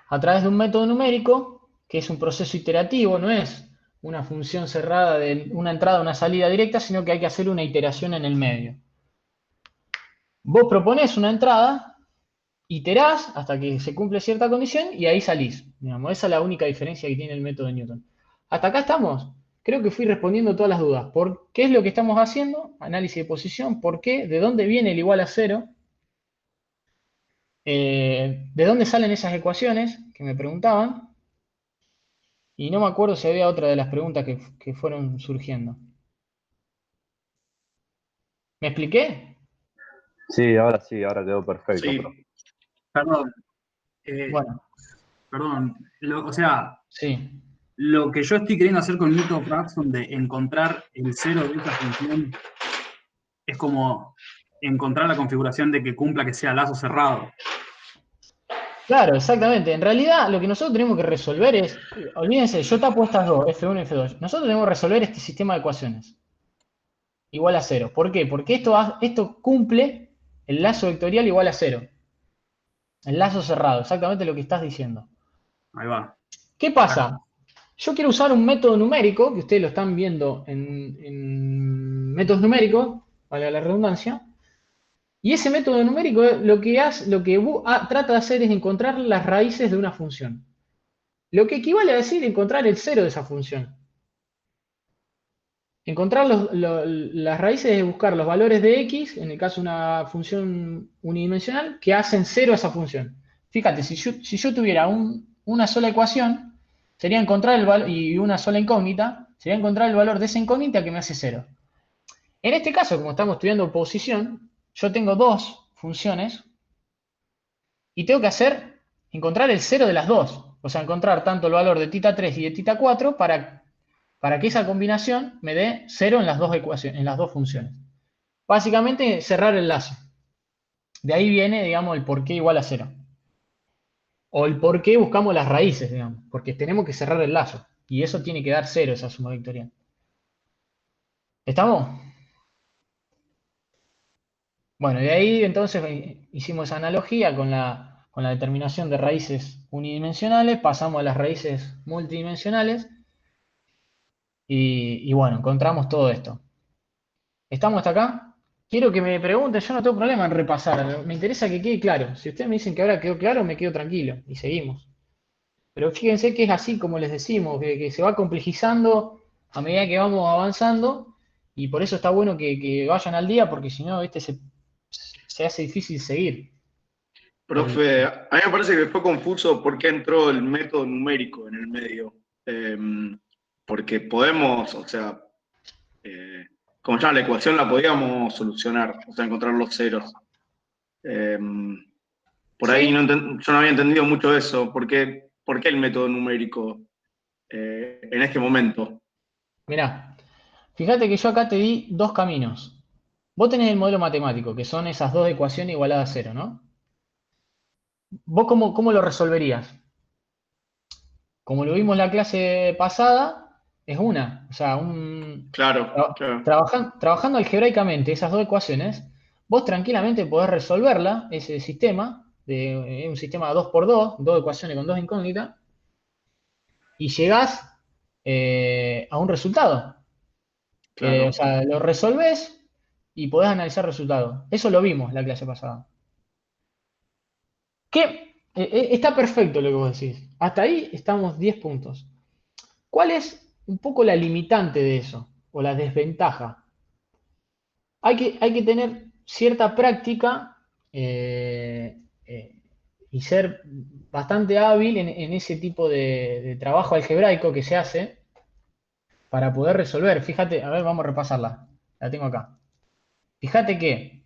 a través de un método numérico, que es un proceso iterativo, no es una función cerrada de una entrada o una salida directa, sino que hay que hacer una iteración en el medio. Vos proponés una entrada, iterás hasta que se cumple cierta condición y ahí salís. Digamos, esa es la única diferencia que tiene el método de Newton. ¿Hasta acá estamos? Creo que fui respondiendo todas las dudas. ¿Por qué es lo que estamos haciendo? Análisis de posición. ¿Por qué? ¿De dónde viene el igual a 0? ¿De dónde salen esas ecuaciones que me preguntaban? Y no me acuerdo si había otra de las preguntas que fueron surgiendo. ¿Me expliqué? Sí, ahora quedó perfecto. Sí. Profe. Perdón. Bueno. Perdón. O sea, Sí. lo que yo estoy queriendo hacer con Newton-Raphson de encontrar el cero de esta función es como encontrar la configuración de que cumpla que sea lazo cerrado. Claro, exactamente. En realidad, lo que nosotros tenemos que resolver es, olvídense, yo tapo estas dos, F1 y F2. Nosotros tenemos que resolver este sistema de ecuaciones. Igual a 0. ¿Por qué? Porque esto cumple el lazo vectorial igual a 0. El lazo cerrado, exactamente lo que estás diciendo. Ahí va. ¿Qué pasa? Yo quiero usar un método numérico, que ustedes lo están viendo en métodos numéricos, valga la redundancia, y ese método numérico lo que trata de hacer es encontrar las raíces de una función. Lo que equivale a decir encontrar el cero de esa función. Encontrar las raíces es buscar los valores de x, en el caso de una función unidimensional, que hacen cero a esa función. Fíjate, si yo tuviera una sola ecuación, sería encontrar el valor, y una sola incógnita, sería encontrar el valor de esa incógnita que me hace cero. En este caso, como estamos estudiando posición, yo tengo dos funciones y tengo que encontrar el cero de las dos. O sea, encontrar tanto el valor de θ3 y de θ4 para que esa combinación me dé cero en las dos ecuaciones, en las dos funciones. Básicamente, cerrar el lazo. De ahí viene, digamos, el por qué igual a cero. O el por qué buscamos las raíces, digamos. Porque tenemos que cerrar el lazo. Y eso tiene que dar cero, esa suma vectorial. ¿Estamos? Bueno, y ahí entonces hicimos esa analogía con la determinación de raíces unidimensionales, pasamos a las raíces multidimensionales y bueno, encontramos todo esto. ¿Estamos hasta acá? Quiero que me pregunten, yo no tengo problema en repasar, me interesa que quede claro. Si ustedes me dicen que ahora quedó claro, me quedo tranquilo y seguimos. Pero fíjense que es así como les decimos, que se va complejizando a medida que vamos avanzando y por eso está bueno que vayan al día porque si no, se hace difícil seguir. Profe, a mí me parece que fue confuso por qué entró el método numérico en el medio. Porque podemos, o sea, como ya la ecuación la podíamos solucionar, o sea, encontrar los ceros. Por ahí Sí. yo no había entendido mucho eso. ¿Por qué el método numérico en este momento? Mirá, fíjate que yo acá te di dos caminos. Vos tenés el modelo matemático, que son esas dos ecuaciones igualadas a cero, ¿no? ¿Vos cómo lo resolverías? Como lo vimos en la clase pasada, es una. O sea, Claro, claro. trabajando algebraicamente esas dos ecuaciones, vos tranquilamente podés resolverla, ese sistema, de un sistema 2×2, dos ecuaciones con dos incógnitas, y llegás a un resultado. Claro. O sea, lo resolvés y podés analizar resultados. Eso lo vimos la clase pasada. Está perfecto lo que vos decís. Hasta ahí estamos 10 puntos. ¿Cuál es un poco la limitante de eso? O la desventaja. Hay que tener cierta práctica y ser bastante hábil en ese tipo de trabajo algebraico que se hace para poder resolver. Fíjate, a ver, vamos a repasarla. La tengo acá. Fíjate que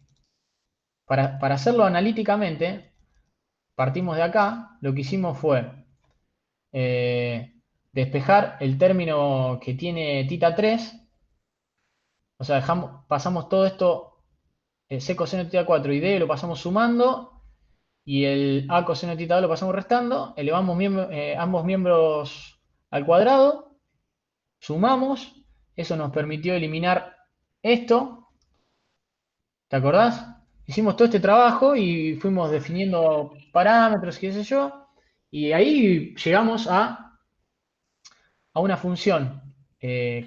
para hacerlo analíticamente, partimos de acá, lo que hicimos fue despejar el término que tiene θ3, o sea, pasamos todo esto, c coseno de θ4 y d lo pasamos sumando, y el a coseno de θ2 lo pasamos restando, elevamos ambos miembros al cuadrado, sumamos, eso nos permitió eliminar esto, ¿te acordás? Hicimos todo este trabajo y fuimos definiendo parámetros, qué sé yo, y ahí llegamos a una función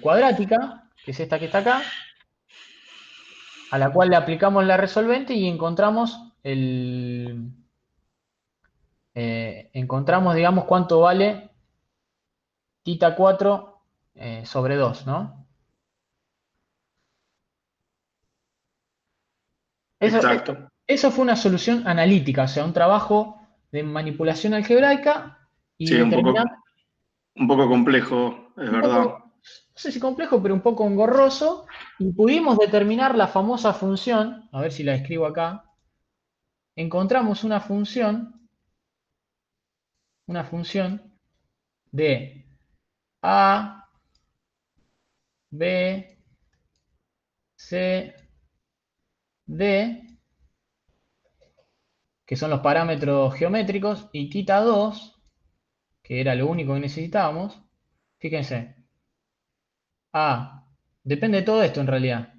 cuadrática, que es esta que está acá, a la cual le aplicamos la resolvente y encontramos digamos, cuánto vale θ4 sobre 2, ¿no? Exacto. Eso fue una solución analítica, o sea, un trabajo de manipulación algebraica y Sí, determinamos. un poco complejo, es verdad. No sé si complejo, pero un poco engorroso, y pudimos determinar la famosa función, a ver si la escribo acá, encontramos una función de A, B, C, D, que son los parámetros geométricos, y θ2, que era lo único que necesitábamos. Fíjense, A, depende de todo esto en realidad.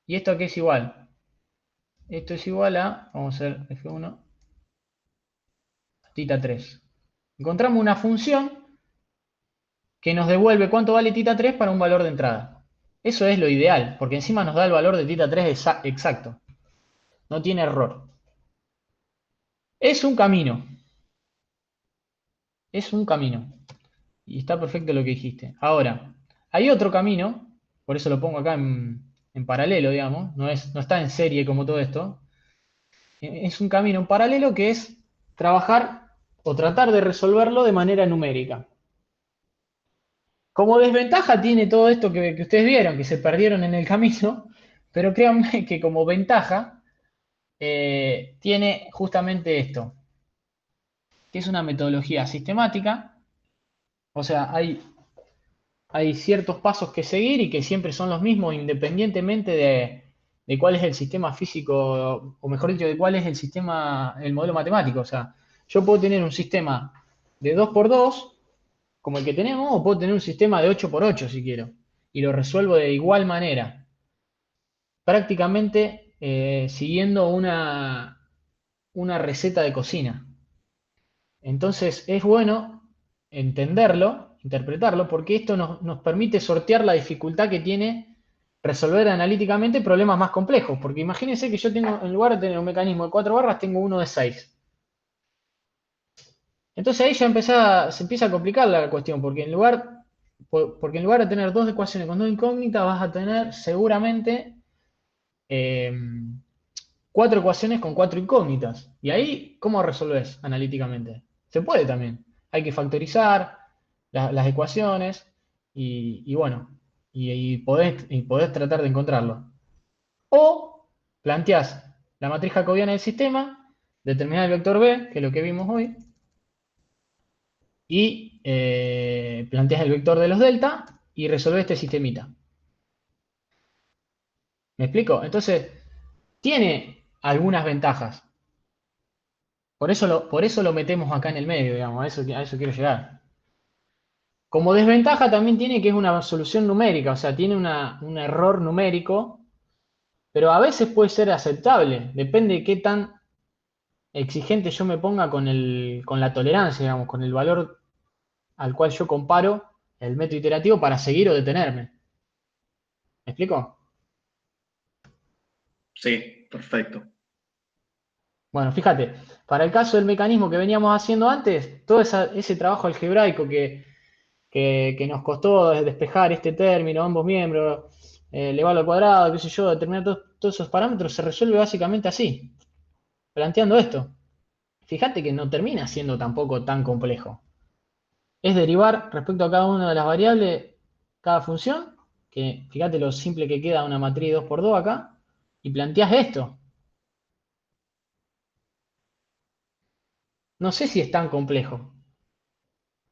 ¿Y esto a qué es igual? Esto es igual a, vamos a hacer F1, θ3. encontramos una función que nos devuelve cuánto vale tita 3 para un valor de entrada. Eso es lo ideal, porque encima nos da el valor de tita 3 exacto. No tiene error. Es un camino. Es un camino. Y está perfecto lo que dijiste. Ahora, hay otro camino, por eso lo pongo acá en paralelo, digamos, no está en serie como todo esto. Es un camino en paralelo que es trabajar o tratar de resolverlo de manera numérica. Como desventaja tiene todo esto que ustedes vieron, que se perdieron en el camino, pero créanme que como ventaja tiene justamente esto, que es una metodología sistemática. O sea, hay ciertos pasos que seguir y que siempre son los mismos independientemente de cuál es el sistema físico, o mejor dicho, de cuál es el modelo matemático. O sea, yo puedo tener un sistema de 2×2, como el que tenemos, o puedo tener un sistema de 8×8 si quiero, y lo resuelvo de igual manera, prácticamente siguiendo una receta de cocina. Entonces es bueno entenderlo, interpretarlo, porque esto nos permite sortear la dificultad que tiene resolver analíticamente problemas más complejos. Porque imagínense que yo tengo, en lugar de tener un mecanismo de 4 barras, tengo uno de 6. Entonces ahí ya se empieza a complicar la cuestión, porque en lugar de tener 2 ecuaciones con 2 incógnitas, vas a tener seguramente 4 ecuaciones con 4 incógnitas. Y ahí, ¿cómo resolvés analíticamente? Se puede también. Hay que factorizar las ecuaciones y bueno, y podés tratar de encontrarlo. O planteás la matriz jacobiana del sistema, determinás el vector B, que es lo que vimos hoy, y planteás el vector de los delta y resolvés este sistemita. ¿Me explico? Entonces, tiene algunas ventajas. Por eso lo metemos acá en el medio, digamos, a eso quiero llegar. Como desventaja también tiene que es una solución numérica, o sea, tiene un error numérico, pero a veces puede ser aceptable, depende de qué tan exigente yo me ponga con la tolerancia, digamos, con el valor al cual yo comparo el método iterativo para seguir o detenerme. ¿Me explico? Sí, perfecto. Bueno, fíjate, para el caso del mecanismo que veníamos haciendo antes, todo ese trabajo algebraico que nos costó despejar este término, ambos miembros, elevarlo al cuadrado, qué sé yo, determinar todos esos parámetros, se resuelve básicamente así, planteando esto. Fíjate que no termina siendo tampoco tan complejo. Es derivar respecto a cada una de las variables, cada función, que fíjate lo simple que queda una matriz 2×2 acá, y planteas esto. No sé si es tan complejo.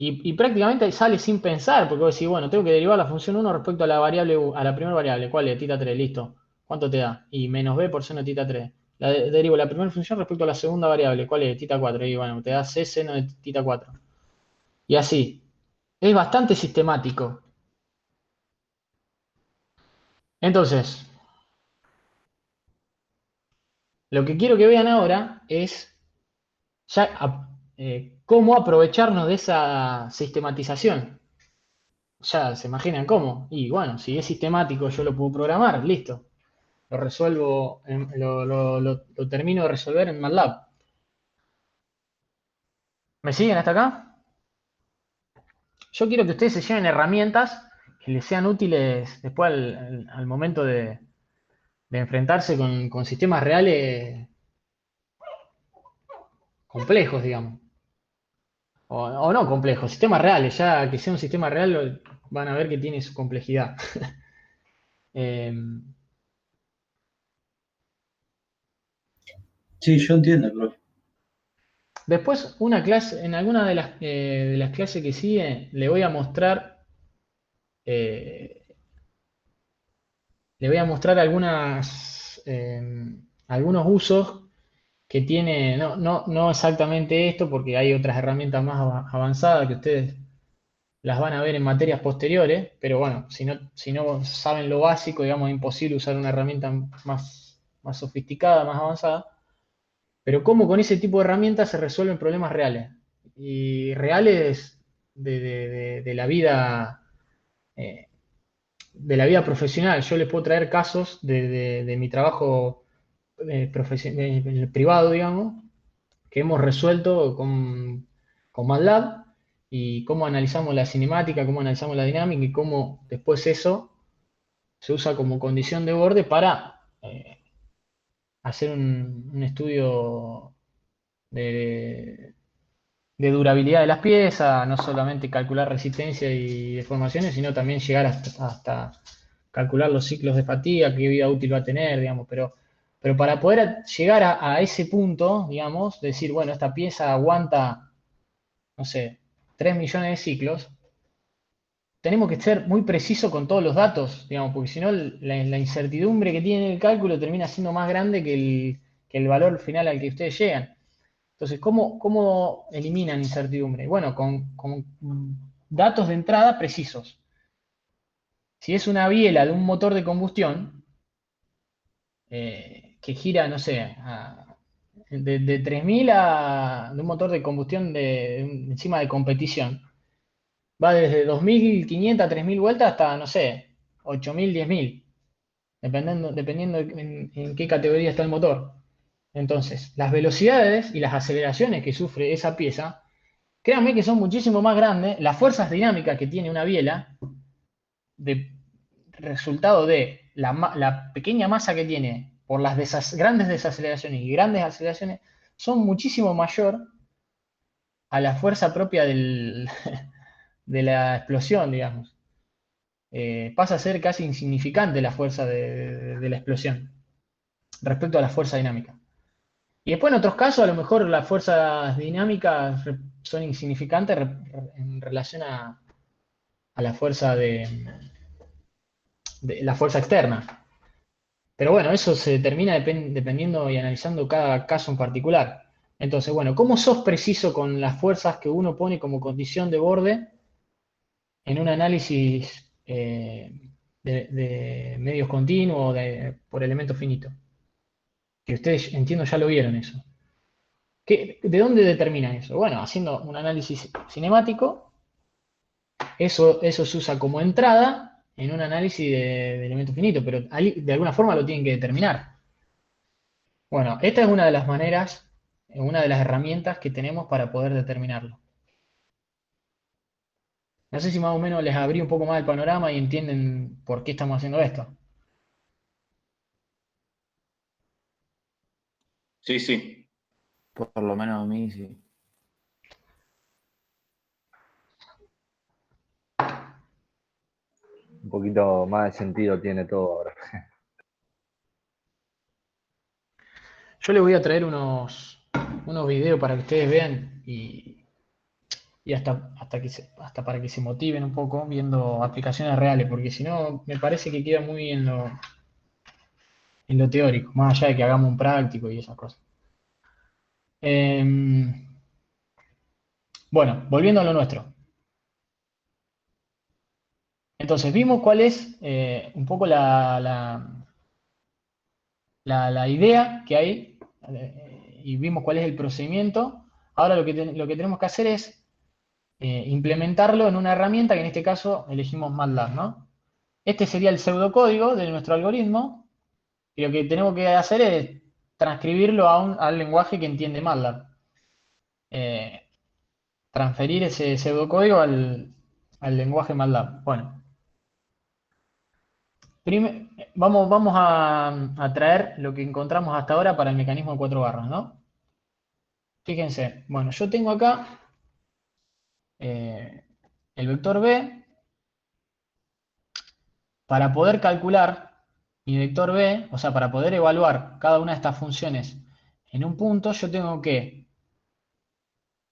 Y prácticamente sale sin pensar, porque vos decís, bueno, tengo que derivar la función 1 respecto a la variable a la primera variable. ¿Cuál es? Tita 3, listo. ¿Cuánto te da? Y menos b por seno de tita 3. Derivo la primera función respecto a la segunda variable. ¿Cuál es? Tita 4. Y bueno, te da c seno de tita 4. Y así. Es bastante sistemático. Entonces, lo que quiero que vean ahora es ya cómo aprovecharnos de esa sistematización. Ya se imaginan cómo. Y bueno, si es sistemático, yo lo puedo programar, listo. Lo resuelvo, lo termino de resolver en MATLAB. ¿Me siguen hasta acá? Yo quiero que ustedes se lleven herramientas que les sean útiles después al momento de enfrentarse con sistemas reales complejos, digamos. O no complejos, sistemas reales. Ya que sea un sistema real, van a ver que tiene su complejidad. Sí, yo entiendo, profe. Después, en alguna de las clases que sigue, le voy a mostrar algunos usos que tiene, no exactamente esto, porque hay otras herramientas más avanzadas que ustedes las van a ver en materias posteriores, pero bueno, si no saben lo básico, digamos, es imposible usar una herramienta más sofisticada, más avanzada. Pero cómo con ese tipo de herramientas se resuelven problemas reales. y reales de la vida, de la vida profesional. Yo les puedo traer casos de mi trabajo privado, digamos, que hemos resuelto con MATLAB, y cómo analizamos la cinemática, cómo analizamos la dinámica y cómo después eso se usa como condición de borde para hacer un estudio de durabilidad de las piezas, no solamente calcular resistencia y deformaciones, sino también llegar hasta calcular los ciclos de fatiga, qué vida útil va a tener, digamos, pero para poder llegar a ese punto, digamos, decir, bueno, esta pieza aguanta, no sé, 3 millones de ciclos, tenemos que ser muy precisos con todos los datos, digamos, porque si no la incertidumbre que tiene el cálculo termina siendo más grande que el valor final al que ustedes llegan. Entonces, ¿cómo eliminan incertidumbre? Bueno, con datos de entrada precisos. Si es una biela de un motor de combustión que gira, no sé, de 3.000 de un motor de combustión encima de competición, va desde 2.500 a 3.000 vueltas hasta, no sé, 8.000, 10.000, dependiendo en qué categoría está el motor. Entonces, las velocidades y las aceleraciones que sufre esa pieza, créanme que son muchísimo más grandes. Las fuerzas dinámicas que tiene una biela, de resultado de la pequeña masa que tiene por las grandes desaceleraciones y grandes aceleraciones, son muchísimo mayor a la fuerza propia de la explosión, digamos. Pasa a ser casi insignificante la fuerza de la explosión respecto a la fuerza dinámica. Y después en otros casos a lo mejor las fuerzas dinámicas son insignificantes en relación a la fuerza de la fuerza externa. Pero bueno, eso se determina dependiendo y analizando cada caso en particular. Entonces, bueno, ¿cómo sos preciso con las fuerzas que uno pone como condición de borde en un análisis de medios continuos por elemento finito? Que ustedes, entiendo, ya lo vieron eso. ¿De dónde determina eso? Bueno, haciendo un análisis cinemático, eso se usa como entrada en un análisis de elemento finito, pero de alguna forma lo tienen que determinar. Bueno, esta es una de las maneras, una de las herramientas que tenemos para poder determinarlo. No sé si más o menos les abrí un poco más el panorama y entienden por qué estamos haciendo esto. Sí, sí. Por lo menos a mí sí. Un poquito más de sentido tiene todo ahora. Yo les voy a traer unos videos para que ustedes vean y hasta para que se motiven un poco viendo aplicaciones reales, porque si no, me parece que queda muy en lo teórico, más allá de que hagamos un práctico y esas cosas. Bueno, volviendo a lo nuestro. Entonces, vimos cuál es un poco la idea que hay y vimos cuál es el procedimiento. Ahora lo que tenemos que hacer es implementarlo en una herramienta que en este caso elegimos MATLAB, ¿no? Este sería el pseudocódigo de nuestro algoritmo y lo que tenemos que hacer es transcribirlo al lenguaje que entiende MATLAB. Transferir ese pseudocódigo al lenguaje MATLAB. Bueno, vamos a traer lo que encontramos hasta ahora para el mecanismo de 4 barras, ¿no? Fíjense, bueno, yo tengo acá el vector B. Para poder calcular mi vector B, o sea, para poder evaluar cada una de estas funciones en un punto, yo tengo que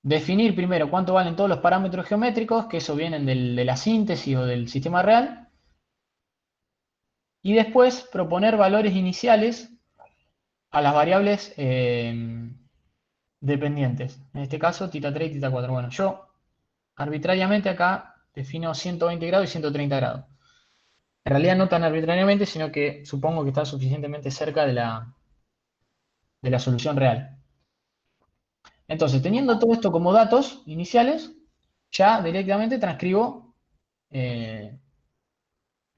definir primero cuánto valen todos los parámetros geométricos, que eso vienen de la síntesis o del sistema real, y después proponer valores iniciales a las variables dependientes. En este caso, θ3 y θ4. Bueno, yo arbitrariamente acá defino 120 grados y 130 grados. En realidad no tan arbitrariamente, sino que supongo que está suficientemente cerca de la solución real. Entonces, teniendo todo esto como datos iniciales, ya directamente transcribo,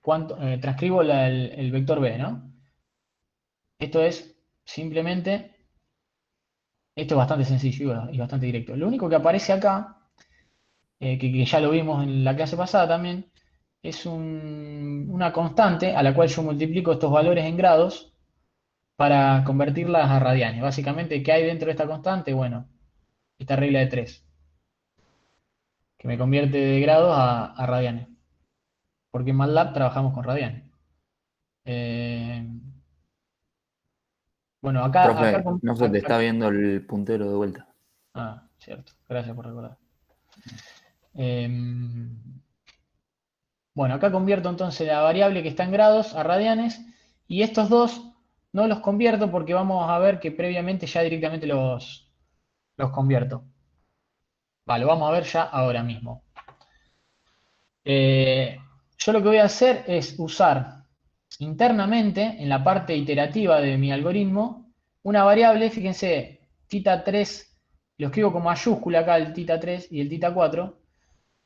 transcribo el vector B, ¿no? Esto es simplemente, esto es bastante sencillo y bastante directo. Lo único que aparece acá, que ya lo vimos en la clase pasada también, es una constante a la cual yo multiplico estos valores en grados para convertirlas a radianes. Básicamente, ¿qué hay dentro de esta constante? Bueno, esta regla de 3, que me convierte de grados a radianes. Porque en MATLAB trabajamos con radianes. Bueno, acá Profe, no se te está viendo el puntero de vuelta. Ah, cierto. Gracias por recordar. Bueno, acá convierto entonces la variable que está en grados a radianes, y estos dos no los convierto porque vamos a ver que previamente ya directamente los convierto. Vale, lo vamos a ver ya ahora mismo. Yo lo que voy a hacer es usar internamente, en la parte iterativa de mi algoritmo, una variable, fíjense, θ3, lo escribo con mayúscula acá, el θ3 y el θ4,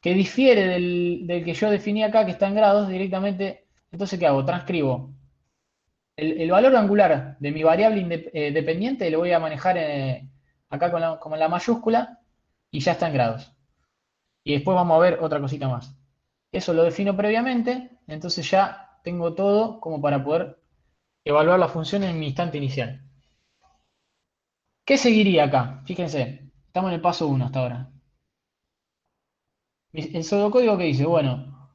que difiere del que yo definí acá, que está en grados directamente. Entonces, ¿qué hago? Transcribo el valor angular de mi variable dependiente, lo voy a manejar acá con la mayúscula, y ya está en grados. Y después vamos a ver otra cosita más. Eso lo defino previamente, entonces ya tengo todo como para poder evaluar la función en mi instante inicial. ¿Qué seguiría acá? Fíjense, estamos en el paso 1 hasta ahora. El pseudocódigo que dice, bueno,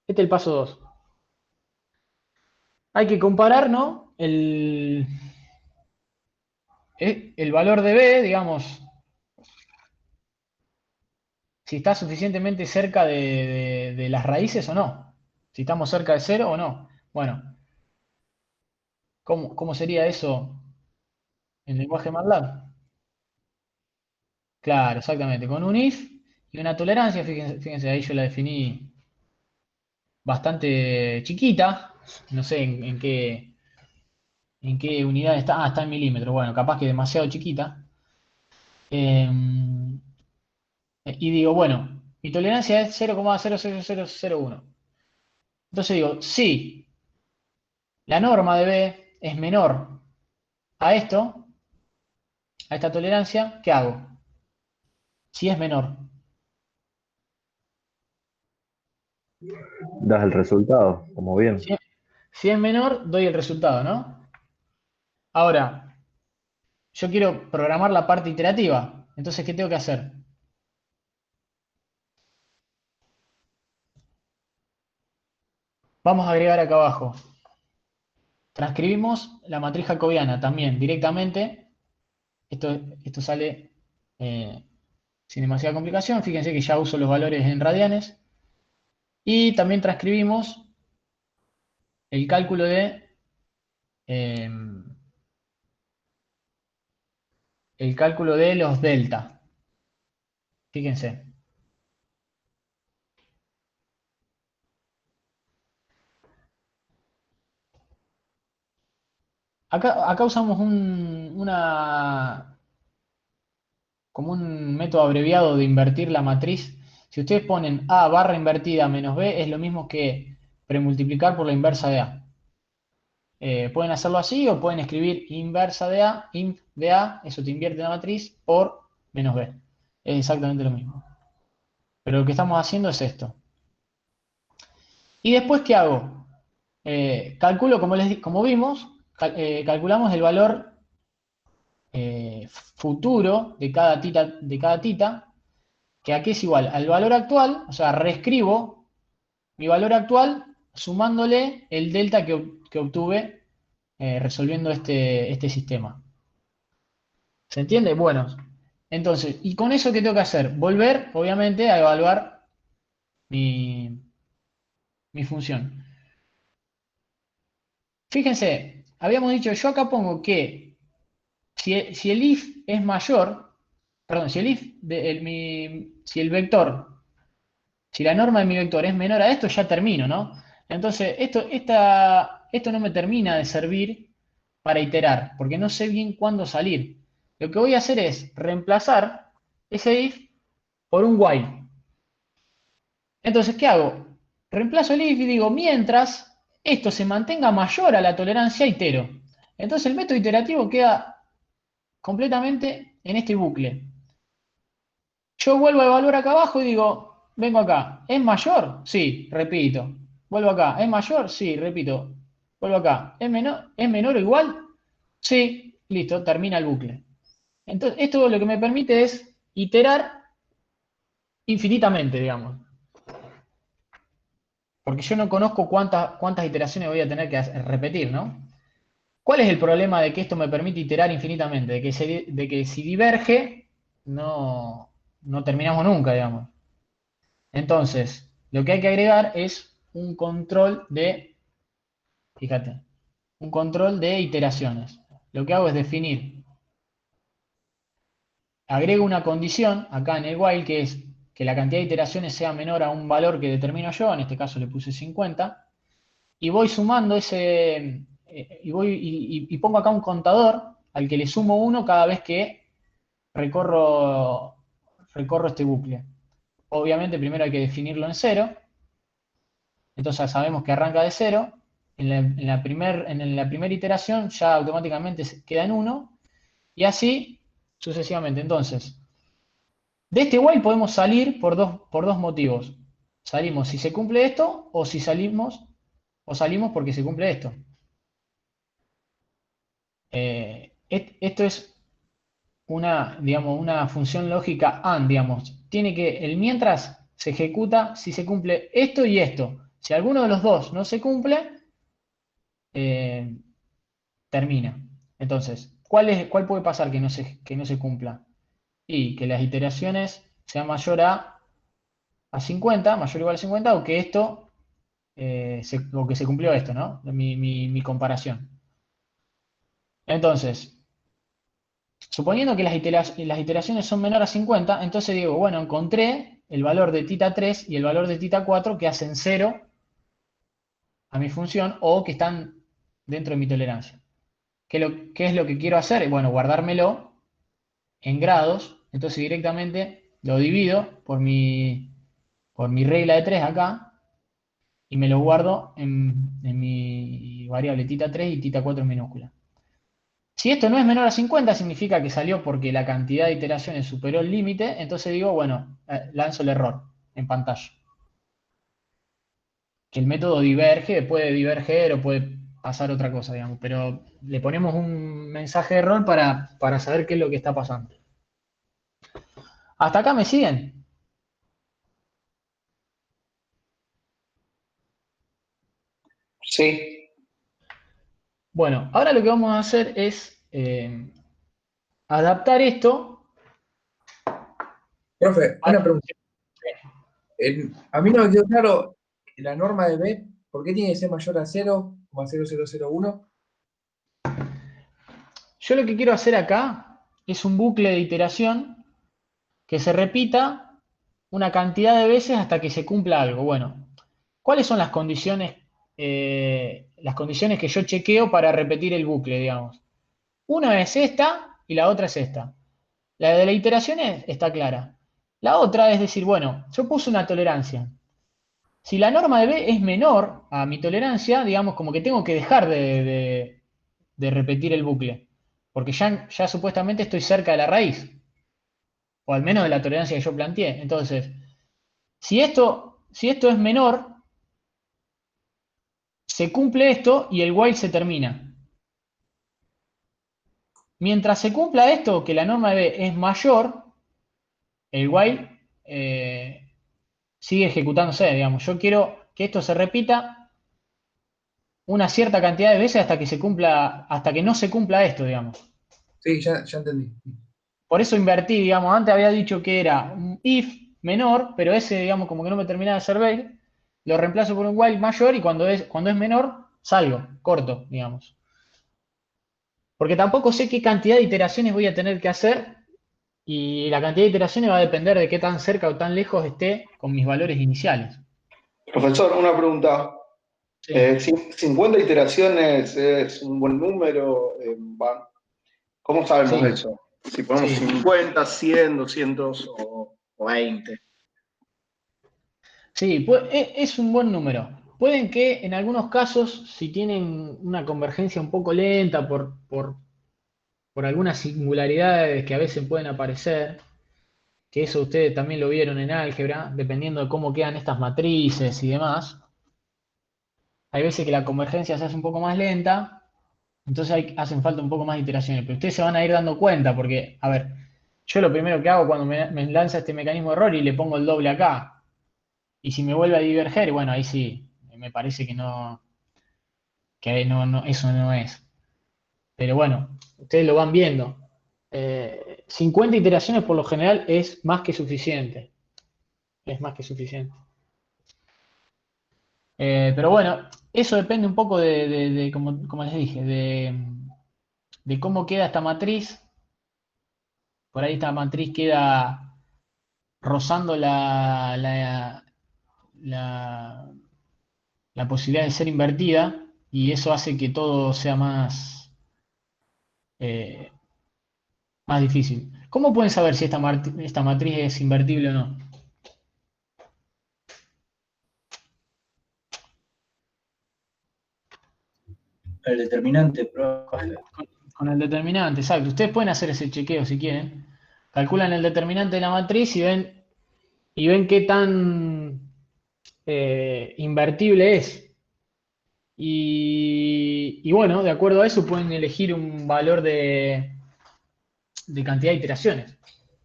este es el paso 2. Hay que comparar, ¿no? El valor de B, digamos, si está suficientemente cerca de las raíces o no. Si estamos cerca de 0 o no. Bueno, ¿cómo sería eso en lenguaje MATLAB? Claro, exactamente. Con un if y una tolerancia, fíjense, ahí yo la definí bastante chiquita. No sé en qué unidad está. Ah, está en milímetros. Bueno, capaz que demasiado chiquita. Y digo, bueno, mi tolerancia es 0,00001. Entonces digo, si la norma de B es menor a esto, a esta tolerancia, ¿qué hago? Si es menor. Das el resultado, como bien. Si es menor, doy el resultado, ¿no? Ahora, yo quiero programar la parte iterativa. Entonces, ¿qué tengo que hacer? Vamos a agregar acá abajo. Transcribimos la matriz jacobiana también directamente. Esto sale sin demasiada complicación. Fíjense que ya uso los valores en radianes. Y también transcribimos el cálculo de los delta. Fíjense. Acá usamos como un método abreviado de invertir la matriz. Si ustedes ponen A barra invertida menos B, es lo mismo que premultiplicar por la inversa de A. Pueden hacerlo así o pueden escribir inversa de A, inf de A, eso te invierte la matriz, por menos B. Es exactamente lo mismo. Pero lo que estamos haciendo es esto. ¿Y después qué hago? Calculo, como vimos, calculamos el valor futuro de cada tita, que aquí es igual al valor actual, o sea, reescribo mi valor actual sumándole el delta que obtuve resolviendo este sistema. ¿Se entiende? Bueno, entonces, ¿y con eso qué tengo que hacer? Volver, obviamente, a evaluar mi función. Fíjense, habíamos dicho, yo acá pongo que si el if es mayor, perdón, si el if, si el vector, si la norma de mi vector es menor a esto, ya termino, ¿no? Entonces, esto no me termina de servir para iterar, porque no sé bien cuándo salir. Lo que voy a hacer es reemplazar ese if por un while. Entonces, ¿qué hago? Reemplazo el if y digo, mientras esto se mantenga mayor a la tolerancia, itero. Entonces el método iterativo queda completamente en este bucle. Yo vuelvo a evaluar acá abajo y digo, vengo acá, ¿es mayor? Sí, repito. Vuelvo acá, ¿es mayor? Sí, repito. Vuelvo acá, ¿es menor o igual? Sí, listo, termina el bucle. Entonces, esto lo que me permite es iterar infinitamente, digamos. Porque yo no conozco cuántas iteraciones voy a tener que repetir, ¿no? ¿Cuál es el problema de que esto me permite iterar infinitamente? De que si diverge, no terminamos nunca, digamos. Entonces, lo que hay que agregar es un control de, fíjate, un control de iteraciones. Lo que hago es definir, agrego una condición acá en el while, que es que la cantidad de iteraciones sea menor a un valor que determino yo, en este caso le puse 50, y voy sumando ese, y pongo acá un contador al que le sumo 1 cada vez que recorro este bucle. Obviamente primero hay que definirlo en 0, entonces ya sabemos que arranca de 0, en la primera iteración ya automáticamente queda en 1, y así sucesivamente. Entonces, de este while podemos salir por dos motivos. Salimos si se cumple esto, o salimos porque se cumple esto. Esto es una función lógica AND, digamos. Tiene que, el mientras se ejecuta si se cumple esto y esto. Si alguno de los dos no se cumple, termina. Entonces, ¿cuál puede pasar que no se cumpla? Y que las iteraciones sean mayor a 50, mayor o igual a 50, o que esto, o que se cumplió esto, ¿no? Mi comparación. Entonces, suponiendo que las iteraciones son menor a 50, entonces digo, bueno, encontré el valor de tita 3 y el valor de tita 4 que hacen 0 a mi función o que están dentro de mi tolerancia. ¿Qué es lo que quiero hacer? Bueno, guardármelo en grados, entonces directamente lo divido por mi regla de 3 acá y me lo guardo en mi variable tita 3 y tita 4 en minúscula. Si esto no es menor a 50, significa que salió porque la cantidad de iteraciones superó el límite, entonces digo, bueno, lanzo el error en pantalla. Que el método diverge, puede diverger o puede pasar otra cosa, digamos, pero le ponemos un mensaje de error para saber qué es lo que está pasando. ¿Hasta acá me siguen? Sí. Bueno, ahora lo que vamos a hacer es adaptar esto. Profe, una pregunta. A mí no me quedó claro la norma de B, ¿por qué tiene que ser mayor a 0,0001? Yo lo que quiero hacer acá es un bucle de iteración que se repita una cantidad de veces hasta que se cumpla algo. Bueno, ¿cuáles son las condiciones que yo chequeo para repetir el bucle, digamos? Una es esta y la otra es esta. La de la iteración está clara. La otra es decir, bueno, yo puse una tolerancia. Si la norma de B es menor a mi tolerancia, digamos, como que tengo que dejar de repetir el bucle. Porque ya supuestamente estoy cerca de la raíz. O al menos de la tolerancia que yo planteé. Entonces, si esto es menor, se cumple esto y el while se termina. Mientras se cumpla esto, que la norma de B es mayor, el while sigue ejecutándose, digamos. Yo quiero que esto se repita una cierta cantidad de veces hasta que no se cumpla esto, digamos. Sí, ya entendí. Por eso invertí, digamos, antes había dicho que era un if menor, pero ese, digamos, como que no me terminaba de servir, lo reemplazo por un while mayor y cuando es menor, salgo, corto, digamos. Porque tampoco sé qué cantidad de iteraciones voy a tener que hacer y la cantidad de iteraciones va a depender de qué tan cerca o tan lejos esté con mis valores iniciales. Profesor, una pregunta. Sí. 50 iteraciones es un buen número. ¿Cómo sabemos Sí. eso? Si ponemos Sí. 50, 100, 200 o 20. Sí, es un buen número. Pueden que en algunos casos, si tienen una convergencia un poco lenta por algunas singularidades que a veces pueden aparecer, que eso ustedes también lo vieron en álgebra, dependiendo de cómo quedan estas matrices y demás, hay veces que la convergencia se hace un poco más lenta, entonces hacen falta un poco más de iteraciones, pero ustedes se van a ir dando cuenta, porque, a ver, yo lo primero que hago cuando me lanza este mecanismo de error y le pongo el doble acá, y si me vuelve a diverger, bueno, ahí sí, me parece que eso no es. Pero bueno, ustedes lo van viendo. 50 iteraciones por lo general es más que suficiente. Es más que suficiente. Pero bueno, eso depende un poco como les dije, de cómo queda esta matriz. Por ahí esta matriz queda rozando la posibilidad de ser invertida y eso hace que todo sea eh, más difícil. ¿Cómo pueden saber si esta matriz es invertible o no? El determinante, profe. Con el determinante, exacto. Ustedes pueden hacer ese chequeo si quieren. Calculan el determinante de la matriz y ven qué tan invertible es. Y bueno, de acuerdo a eso pueden elegir un valor de cantidad de iteraciones.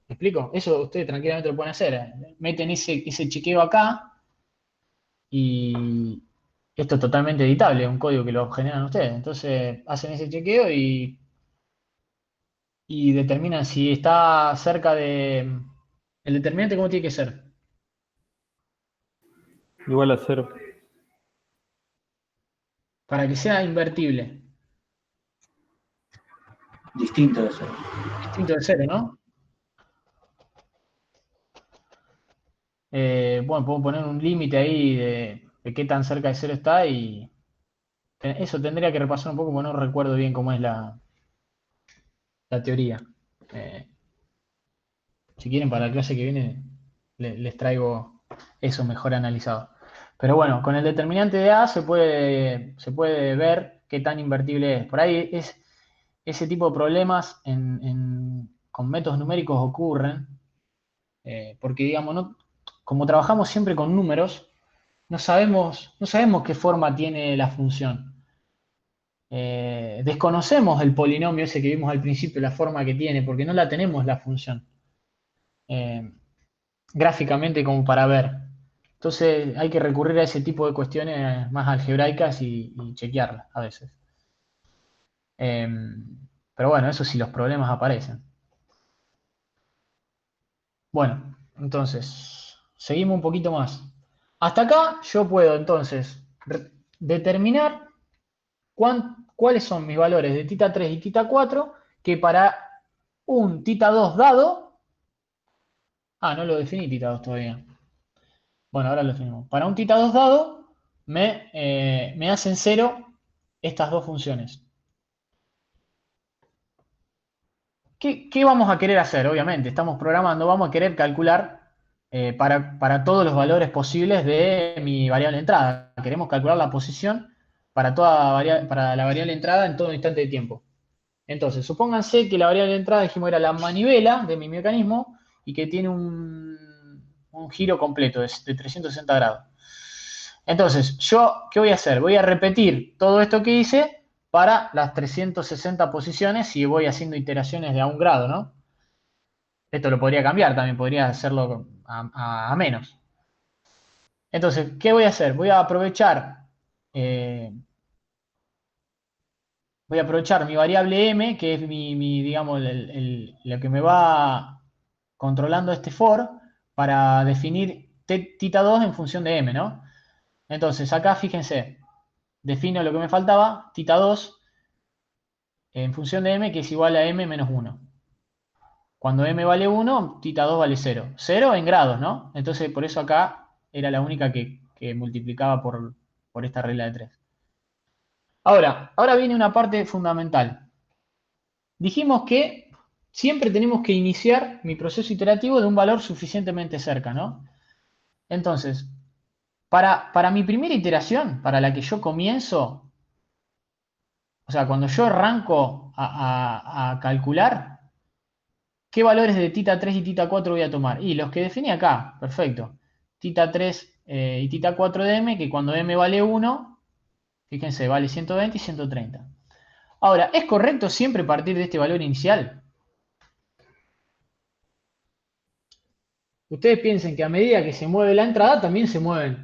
¿Me explico? Eso ustedes tranquilamente lo pueden hacer. Meten ese chequeo acá y esto es totalmente editable, es un código que lo generan ustedes. Entonces hacen ese chequeo y determinan si está cerca de... El determinante, ¿cómo tiene que ser? Igual a 0. Para que sea invertible. Distinto de eso. Distinto de 0, ¿no? Bueno, puedo poner un límite ahí de qué tan cerca de 0 está y eso tendría que repasar un poco porque no recuerdo bien cómo es la teoría. Si quieren, para la clase que viene les traigo eso mejor analizado. Pero bueno, con el determinante de A se puede ver qué tan invertible es. Por ahí ese tipo de problemas con métodos numéricos ocurren, porque digamos, como trabajamos siempre con números, no sabemos qué forma tiene la función. Desconocemos el polinomio ese que vimos al principio, la forma que tiene, porque no la tenemos la función. Gráficamente como para ver. Entonces hay que recurrir a ese tipo de cuestiones más algebraicas y chequearlas a veces. Pero bueno, eso sí, los problemas aparecen. Bueno, entonces, seguimos un poquito más. Hasta acá yo puedo entonces determinar cuáles son mis valores de θ 3 y θ 4 que para un θ 2 dado... no lo definí θ 2 todavía. Bueno, ahora lo definimos. Para un θ 2 dado me hacen 0 estas dos funciones. ¿Qué vamos a querer hacer? Obviamente, estamos programando, vamos a querer calcular para todos los valores posibles de mi variable entrada. Queremos calcular la posición para la variable entrada en todo instante de tiempo. Entonces, supónganse que la variable entrada, dijimos, era la manivela de mi mecanismo y que tiene un giro completo de 360 grados. Entonces, ¿qué voy a hacer? Voy a repetir todo esto que hice para las 360 posiciones y voy haciendo iteraciones de a 1 grado, ¿no? Esto lo podría cambiar, también podría hacerlo a menos. Entonces, ¿qué voy a hacer? Voy a aprovechar mi variable m, que es digamos, lo que me va controlando este for, para definir θ2 en función de m, ¿no? Entonces, acá fíjense, defino lo que me faltaba, θ2 en función de m, que es igual a m menos 1. Cuando m vale 1, θ2 vale 0. 0 en grados, ¿no? Entonces, por eso acá era la única que multiplicaba por esta regla de 3. Ahora viene una parte fundamental. Dijimos que siempre tenemos que iniciar mi proceso iterativo de un valor suficientemente cerca, ¿no? Entonces, para mi primera iteración, para la que yo comienzo, o sea, cuando yo arranco a calcular, ¿qué valores de tita 3 y tita 4 voy a tomar? Y los que definí acá, perfecto. Tita 3 y tita 4 de m, que cuando m vale 1, fíjense, vale 120 y 130. Ahora, ¿es correcto siempre partir de este valor inicial? Ustedes piensen que a medida que se mueve la entrada, también se mueve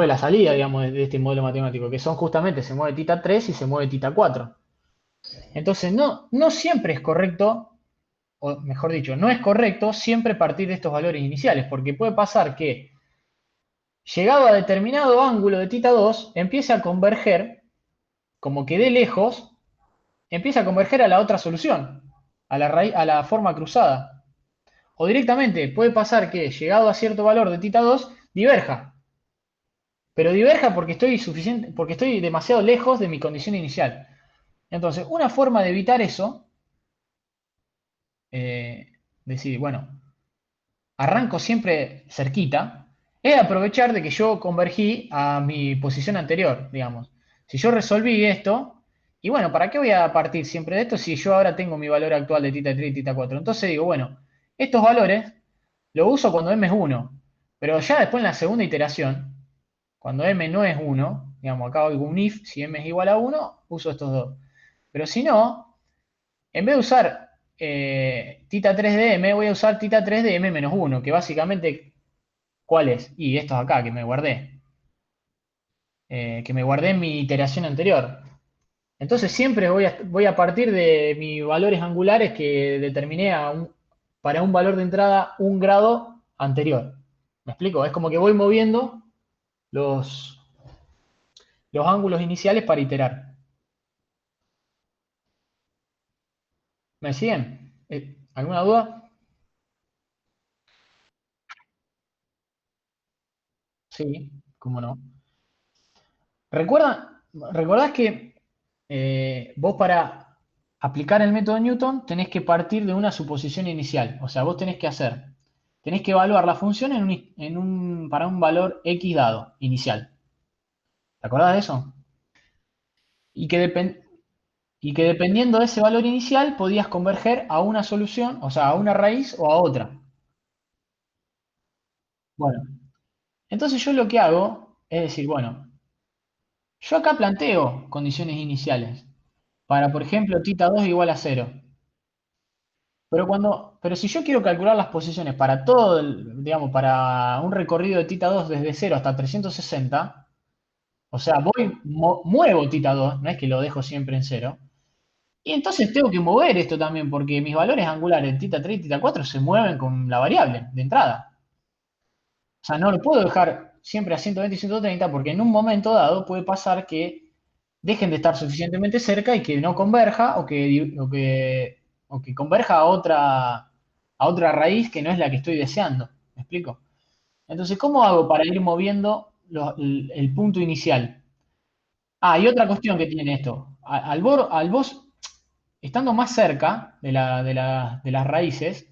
la salida, digamos, de este modelo matemático, que son justamente, se mueve tita 3 y se mueve tita 4. Entonces, no siempre es correcto, o mejor dicho, no es correcto siempre partir de estos valores iniciales, porque puede pasar que, llegado a determinado ángulo de tita 2, empiece a converger, como quedé lejos, empieza a converger a la otra solución, a la forma cruzada. O directamente puede pasar que, llegado a cierto valor de tita 2, diverja. Pero diverja porque estoy demasiado lejos de mi condición inicial. Entonces, una forma de evitar eso, decir, bueno, arranco siempre cerquita, es aprovechar de que yo convergí a mi posición anterior, digamos. Si yo resolví esto, y bueno, ¿para qué voy a partir siempre de esto si yo ahora tengo mi valor actual de tita 3 y tita 4? Entonces digo, bueno, estos valores los uso cuando m es 1, pero ya después en la segunda iteración, cuando m no es 1, digamos, acá hago un if, si m es igual a 1, uso estos dos. Pero si no, en vez de usar tita 3 de m, voy a usar tita 3 de m menos 1, que básicamente, ¿cuál es? Y estos acá, que me guardé. Que me guardé en mi iteración anterior. Entonces siempre voy a partir de mis valores angulares que determiné para un valor de entrada 1 grado anterior. ¿Me explico? Es como que voy moviendo los ángulos iniciales para iterar. ¿Me siguen? ¿Alguna duda? Sí, cómo no. ¿Recordás que vos para aplicar el método Newton tenés que partir de una suposición inicial? O sea, vos tenés que evaluar la función para un valor x dado, inicial. ¿Te acordás de eso? Y que dependiendo de ese valor inicial podías converger a una solución, o sea, a una raíz o a otra. Bueno, entonces yo lo que hago es decir, bueno, yo acá planteo condiciones iniciales para, por ejemplo, tita 2 igual a 0. Pero si yo quiero calcular las posiciones para todo, digamos, para un recorrido de tita 2 desde 0 hasta 360, o sea, muevo tita 2, no es que lo dejo siempre en 0, y entonces tengo que mover esto también, porque mis valores angulares tita 3 y tita 4 se mueven con la variable de entrada. O sea, no lo puedo dejar siempre a 120 y 130 porque en un momento dado puede pasar que dejen de estar suficientemente cerca y que no converja o que converja a otra raíz que no es la que estoy deseando. ¿Me explico? Entonces, ¿cómo hago para ir moviendo el punto inicial? Ah, y otra cuestión que tiene esto. Al vos, estando más cerca de las raíces,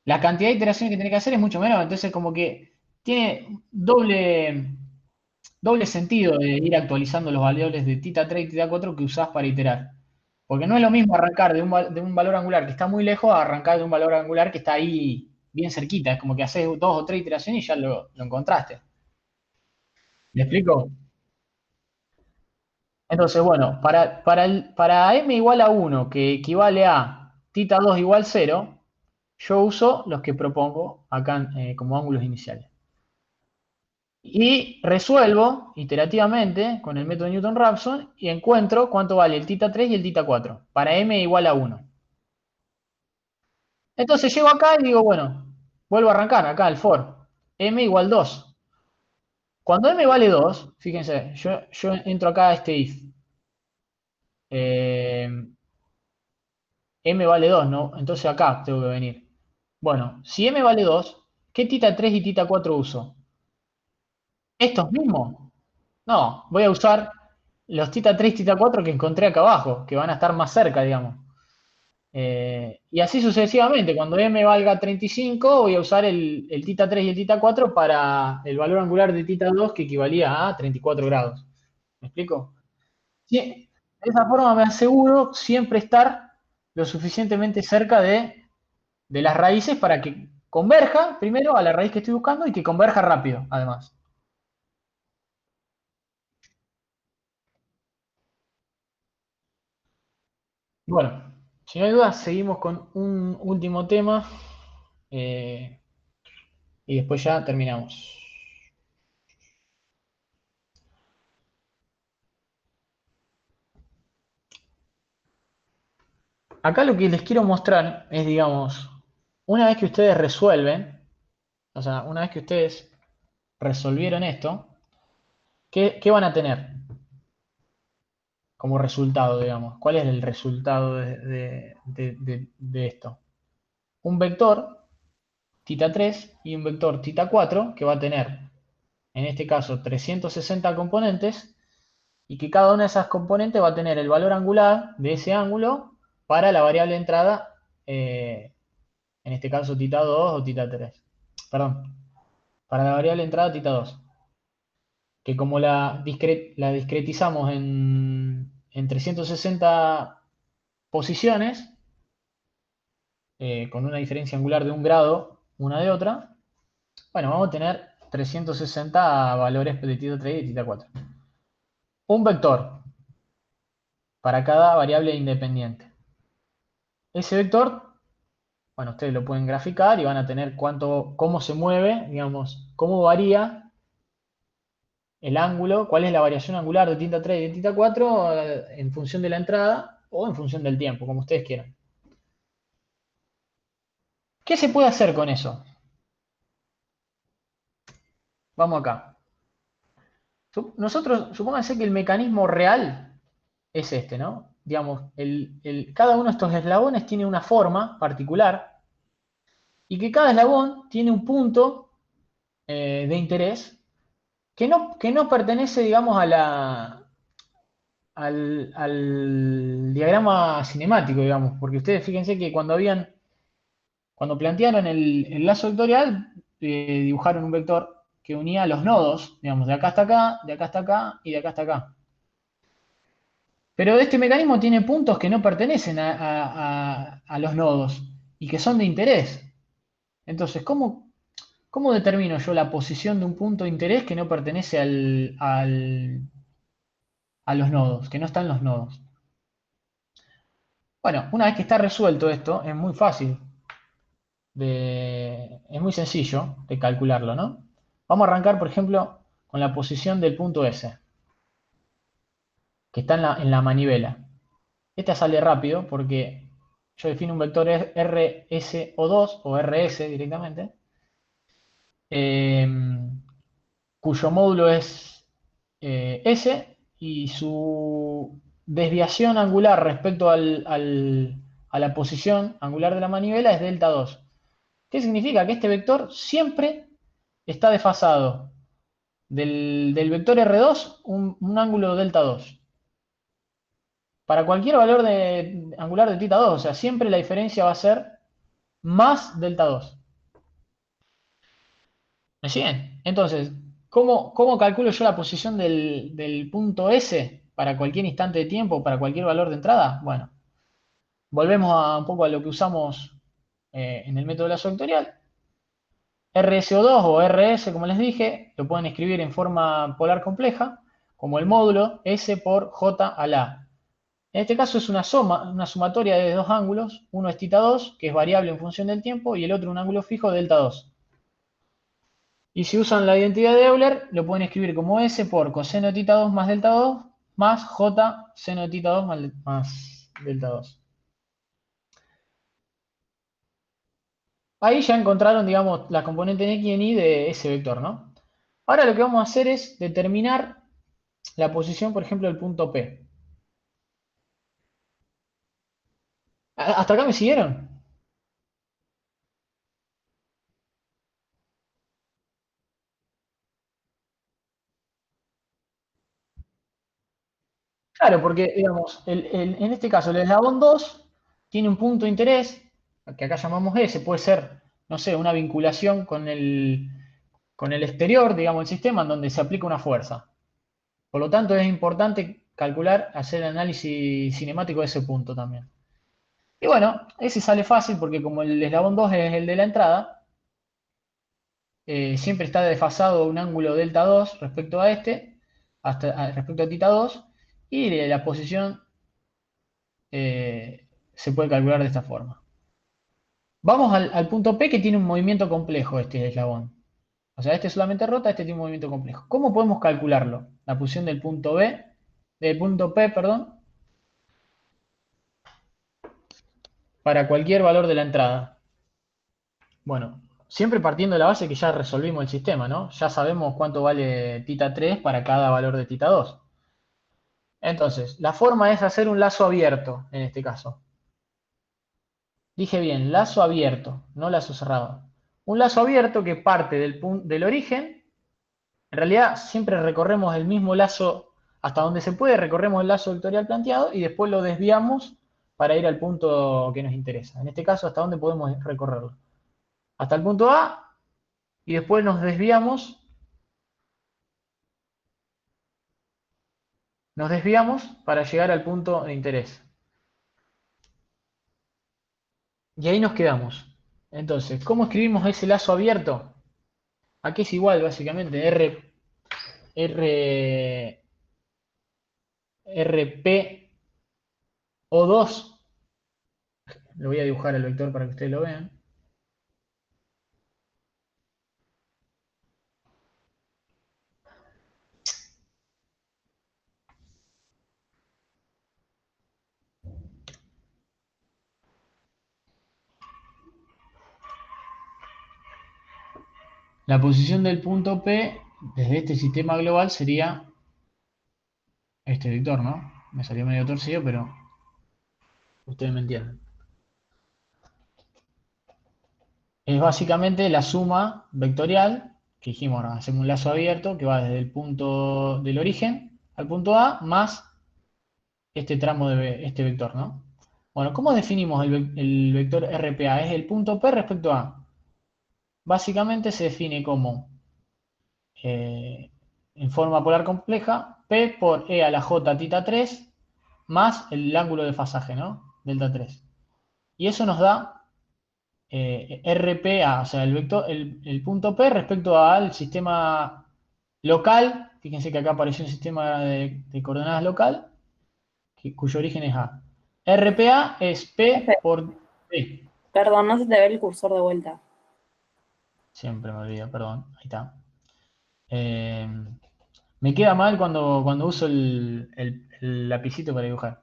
la cantidad de iteraciones que tenés que hacer es mucho menor. Entonces, como que tiene doble sentido de ir actualizando los valores de tita 3 y tita 4 que usás para iterar. Porque no es lo mismo arrancar de un valor angular que está muy lejos a arrancar de un valor angular que está ahí bien cerquita. Es como que haces 2 o 3 iteraciones y ya lo encontraste. ¿Me explico? Entonces, bueno, para m igual a 1, que equivale a tita 2 igual 0, yo uso los que propongo acá como ángulos iniciales. Y resuelvo iterativamente con el método Newton-Raphson y encuentro cuánto vale el tita 3 y el tita 4 para m igual a 1. Entonces llego acá y digo, bueno, vuelvo a arrancar acá el for. M igual 2. Cuando m vale 2, fíjense, yo entro acá a este if. Eh, m vale 2, ¿no? Entonces acá tengo que venir. Bueno, si m vale 2, ¿qué tita 3 y tita 4 uso? ¿Estos mismos? No, voy a usar los tita 3 y tita 4 que encontré acá abajo, que van a estar más cerca, digamos. Y así sucesivamente. Cuando m valga 35, voy a usar el tita 3 y el tita 4 para el valor angular de tita 2, que equivalía a 34 grados. ¿Me explico? Sí, de esa forma me aseguro siempre estar lo suficientemente cerca de las raíces para que converja primero a la raíz que estoy buscando y que converja rápido, además. Bueno, si no hay dudas, seguimos con un último tema y después ya terminamos. Acá lo que les quiero mostrar es, digamos, una vez que ustedes resuelven, o sea, una vez que ustedes resolvieron esto, ¿qué van a tener como resultado, digamos? ¿Cuál es el resultado de esto? Un vector tita 3 y un vector tita 4 que va a tener, en este caso, 360 componentes y que cada una de esas componentes va a tener el valor angular de ese ángulo para la variable de entrada, en este caso tita 2 o tita 3. Perdón, para la variable de entrada tita 2. Que como la discretizamos en 360 posiciones, con una diferencia angular de 1 grado una de otra, bueno, vamos a tener 360 valores de tita 3 y de tita 4. Un vector para cada variable independiente. Ese vector, bueno, ustedes lo pueden graficar y van a tener cómo se mueve, digamos, cómo varía el ángulo, cuál es la variación angular de tita 3 y de tita 4 en función de la entrada o en función del tiempo, como ustedes quieran. ¿Qué se puede hacer con eso? Vamos acá. Nosotros, supónganse que el mecanismo real es este, ¿no? Digamos, cada uno de estos eslabones tiene una forma particular y que cada eslabón tiene un punto de interés que no pertenece, digamos, al diagrama cinemático, digamos, porque ustedes fíjense que cuando plantearon el lazo vectorial, dibujaron un vector que unía los nodos, digamos, de acá hasta acá, de acá hasta acá y de acá hasta acá. Pero este mecanismo tiene puntos que no pertenecen a los nodos y que son de interés. Entonces, ¿cómo determino yo la posición de un punto de interés que no pertenece a los nodos, que no están los nodos? Bueno, una vez que está resuelto esto, es muy fácil, es muy sencillo de calcularlo, ¿no? Vamos a arrancar, por ejemplo, con la posición del punto S, que está en la manivela. Esta sale rápido porque yo defino un vector RSO2 o RS directamente, cuyo módulo es S y su desviación angular respecto a la posición angular de la manivela es delta 2. ¿Qué significa? Que este vector siempre está desfasado del vector R2 un ángulo delta 2. Para cualquier valor angular de tita 2, o sea, siempre la diferencia va a ser más delta 2. ¿Me siguen? Entonces, ¿cómo calculo yo la posición del punto S para cualquier instante de tiempo, para cualquier valor de entrada? Bueno, volvemos un poco a lo que usamos en el método de lazo vectorial. RSO2 o RS, como les dije, lo pueden escribir en forma polar compleja, como el módulo S por J a la A. En este caso es una sumatoria de dos ángulos, uno es tita 2, que es variable en función del tiempo, y el otro un ángulo fijo, delta 2. Y si usan la identidad de Euler, lo pueden escribir como S por coseno de tita 2 más delta 2, más J seno de tita 2 más delta 2. Ahí ya encontraron, digamos, la componente en X y en Y de ese vector, ¿no? Ahora lo que vamos a hacer es determinar la posición, por ejemplo, del punto P. ¿Hasta acá me siguieron? Claro, porque, digamos, en este caso, el eslabón 2 tiene un punto de interés, que acá llamamos S, puede ser, no sé, una vinculación con el exterior, digamos, del sistema, en donde se aplica una fuerza. Por lo tanto, es importante calcular, hacer el análisis cinemático de ese punto también. Y bueno, ese sale fácil porque como el eslabón 2 es el de la entrada, siempre está desfasado un ángulo delta 2 respecto a este, respecto a θ 2, y de la posición se puede calcular de esta forma. Vamos al punto P, que tiene un movimiento complejo este eslabón. O sea, este solamente rota, este tiene un movimiento complejo. ¿Cómo podemos calcularlo? La posición del punto P, perdón, para cualquier valor de la entrada. Bueno, siempre partiendo de la base que ya resolvimos el sistema, ¿no? Ya sabemos cuánto vale θ 3 para cada valor de θ 2. Entonces, la forma es hacer un lazo abierto, en este caso. Dije bien, lazo abierto, no lazo cerrado. Un lazo abierto que parte del origen. En realidad, siempre recorremos el mismo lazo, hasta donde se puede, recorremos el lazo vectorial planteado y después lo desviamos para ir al punto que nos interesa. En este caso, ¿hasta dónde podemos recorrerlo? Hasta el punto A, y después nos desviamos para llegar al punto de interés. Y ahí nos quedamos. Entonces, ¿cómo escribimos ese lazo abierto? Aquí es igual, básicamente, RP O2. Lo voy a dibujar el vector para que ustedes lo vean. La posición del punto P desde este sistema global sería este vector, ¿no? Me salió medio torcido, pero ustedes me entienden. Es básicamente la suma vectorial, que dijimos, bueno, hacemos un lazo abierto que va desde el punto del origen al punto A, más este tramo de este vector, ¿no? Bueno, ¿cómo definimos el vector RPA? Es el punto P respecto a. Básicamente se define como, en forma polar compleja, P por E a la J θ 3 más el ángulo de fasaje, ¿no? Delta 3. Y eso nos da RPA, o sea, el punto P respecto al sistema local. Fíjense que acá apareció un sistema de coordenadas local, cuyo origen es A. RPA es P por P. Perdón, no se te ve el cursor de vuelta. Siempre me olvido, perdón. Ahí está. Me queda mal cuando uso el lapicito para dibujar.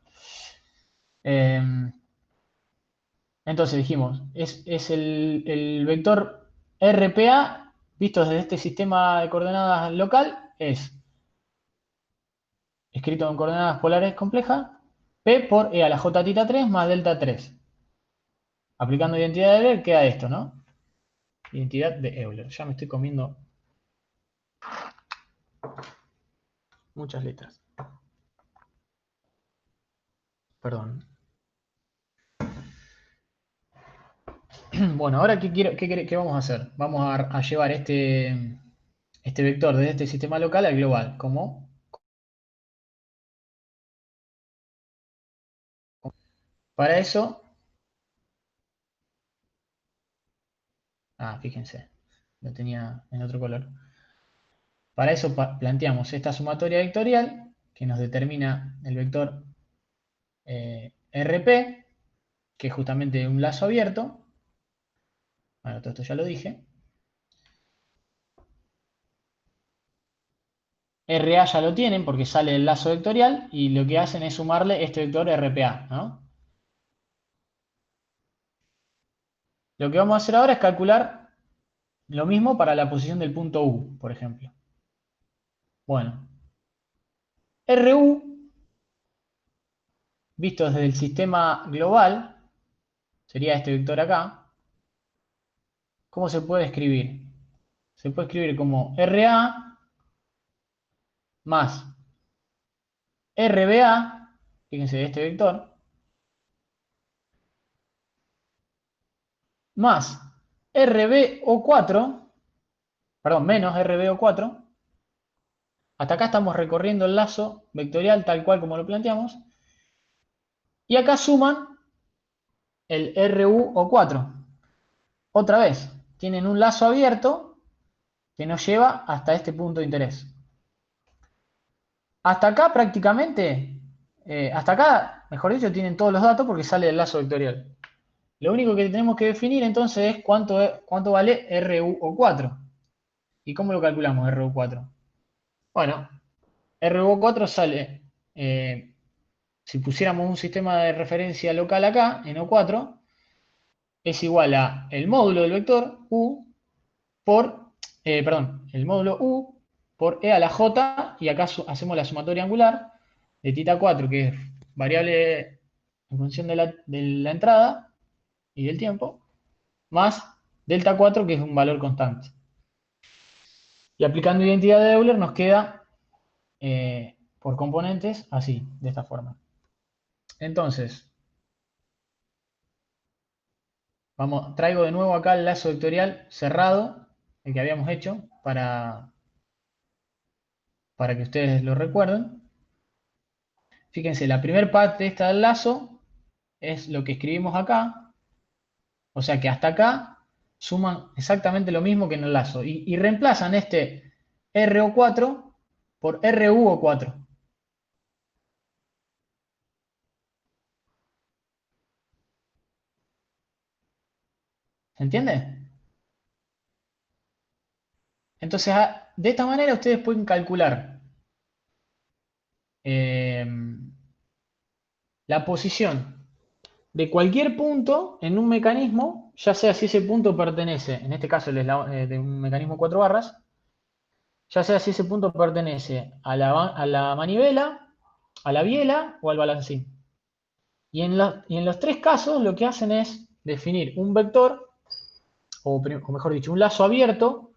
Entonces dijimos, es el vector RPA, visto desde este sistema de coordenadas local, es, escrito en coordenadas polares complejas, P por E a la J θ 3 más delta 3. Aplicando identidad de Euler queda esto, ¿no? Identidad de Euler. Ya me estoy comiendo muchas letras. Perdón. Bueno, ahora ¿qué vamos a hacer? Vamos a llevar este vector desde este sistema local al global. ¿Cómo? Para eso, fíjense, lo tenía en otro color. Para eso planteamos esta sumatoria vectorial que nos determina el vector RP, que es justamente un lazo abierto. Bueno, todo esto ya lo dije. RA ya lo tienen porque sale el lazo vectorial y lo que hacen es sumarle este vector RPA, ¿no? Lo que vamos a hacer ahora es calcular lo mismo para la posición del punto U, por ejemplo. Bueno, RU, visto desde el sistema global, sería este vector acá. ¿Cómo se puede escribir? Se puede escribir como RA más RBA, fíjense de este vector, más RBO4, perdón, menos RBO4. Hasta acá estamos recorriendo el lazo vectorial tal cual como lo planteamos. Y acá suman el RUO4. Otra vez, tienen un lazo abierto que nos lleva hasta este punto de interés. Hasta acá prácticamente, hasta acá, mejor dicho, tienen todos los datos porque sale del lazo vectorial. Lo único que tenemos que definir entonces es cuánto vale RUO4. ¿Y cómo lo calculamos RU4? Bueno, RU4 sale, si pusiéramos un sistema de referencia local acá, en O4, es igual a el módulo del vector U por, el módulo U por E a la J, y acá hacemos la sumatoria angular de θ4, que es variable en función de la entrada y del tiempo, más delta 4, que es un valor constante. Y aplicando identidad de Euler nos queda por componentes así, de esta forma. Entonces, traigo de nuevo acá el lazo vectorial cerrado, el que habíamos hecho, para que ustedes lo recuerden. Fíjense, la primera parte esta del lazo es lo que escribimos acá, o sea que hasta acá suman exactamente lo mismo que en el lazo, y reemplazan este RO4 por RUO4. ¿Se entiende? Entonces, de esta manera ustedes pueden calcular la posición de cualquier punto en un mecanismo, ya sea si ese punto pertenece, en este caso de un mecanismo 4 barras, ya sea si ese punto pertenece a la manivela, a la biela o al balancín. Y en los tres casos lo que hacen es definir un vector, o mejor dicho, un lazo abierto.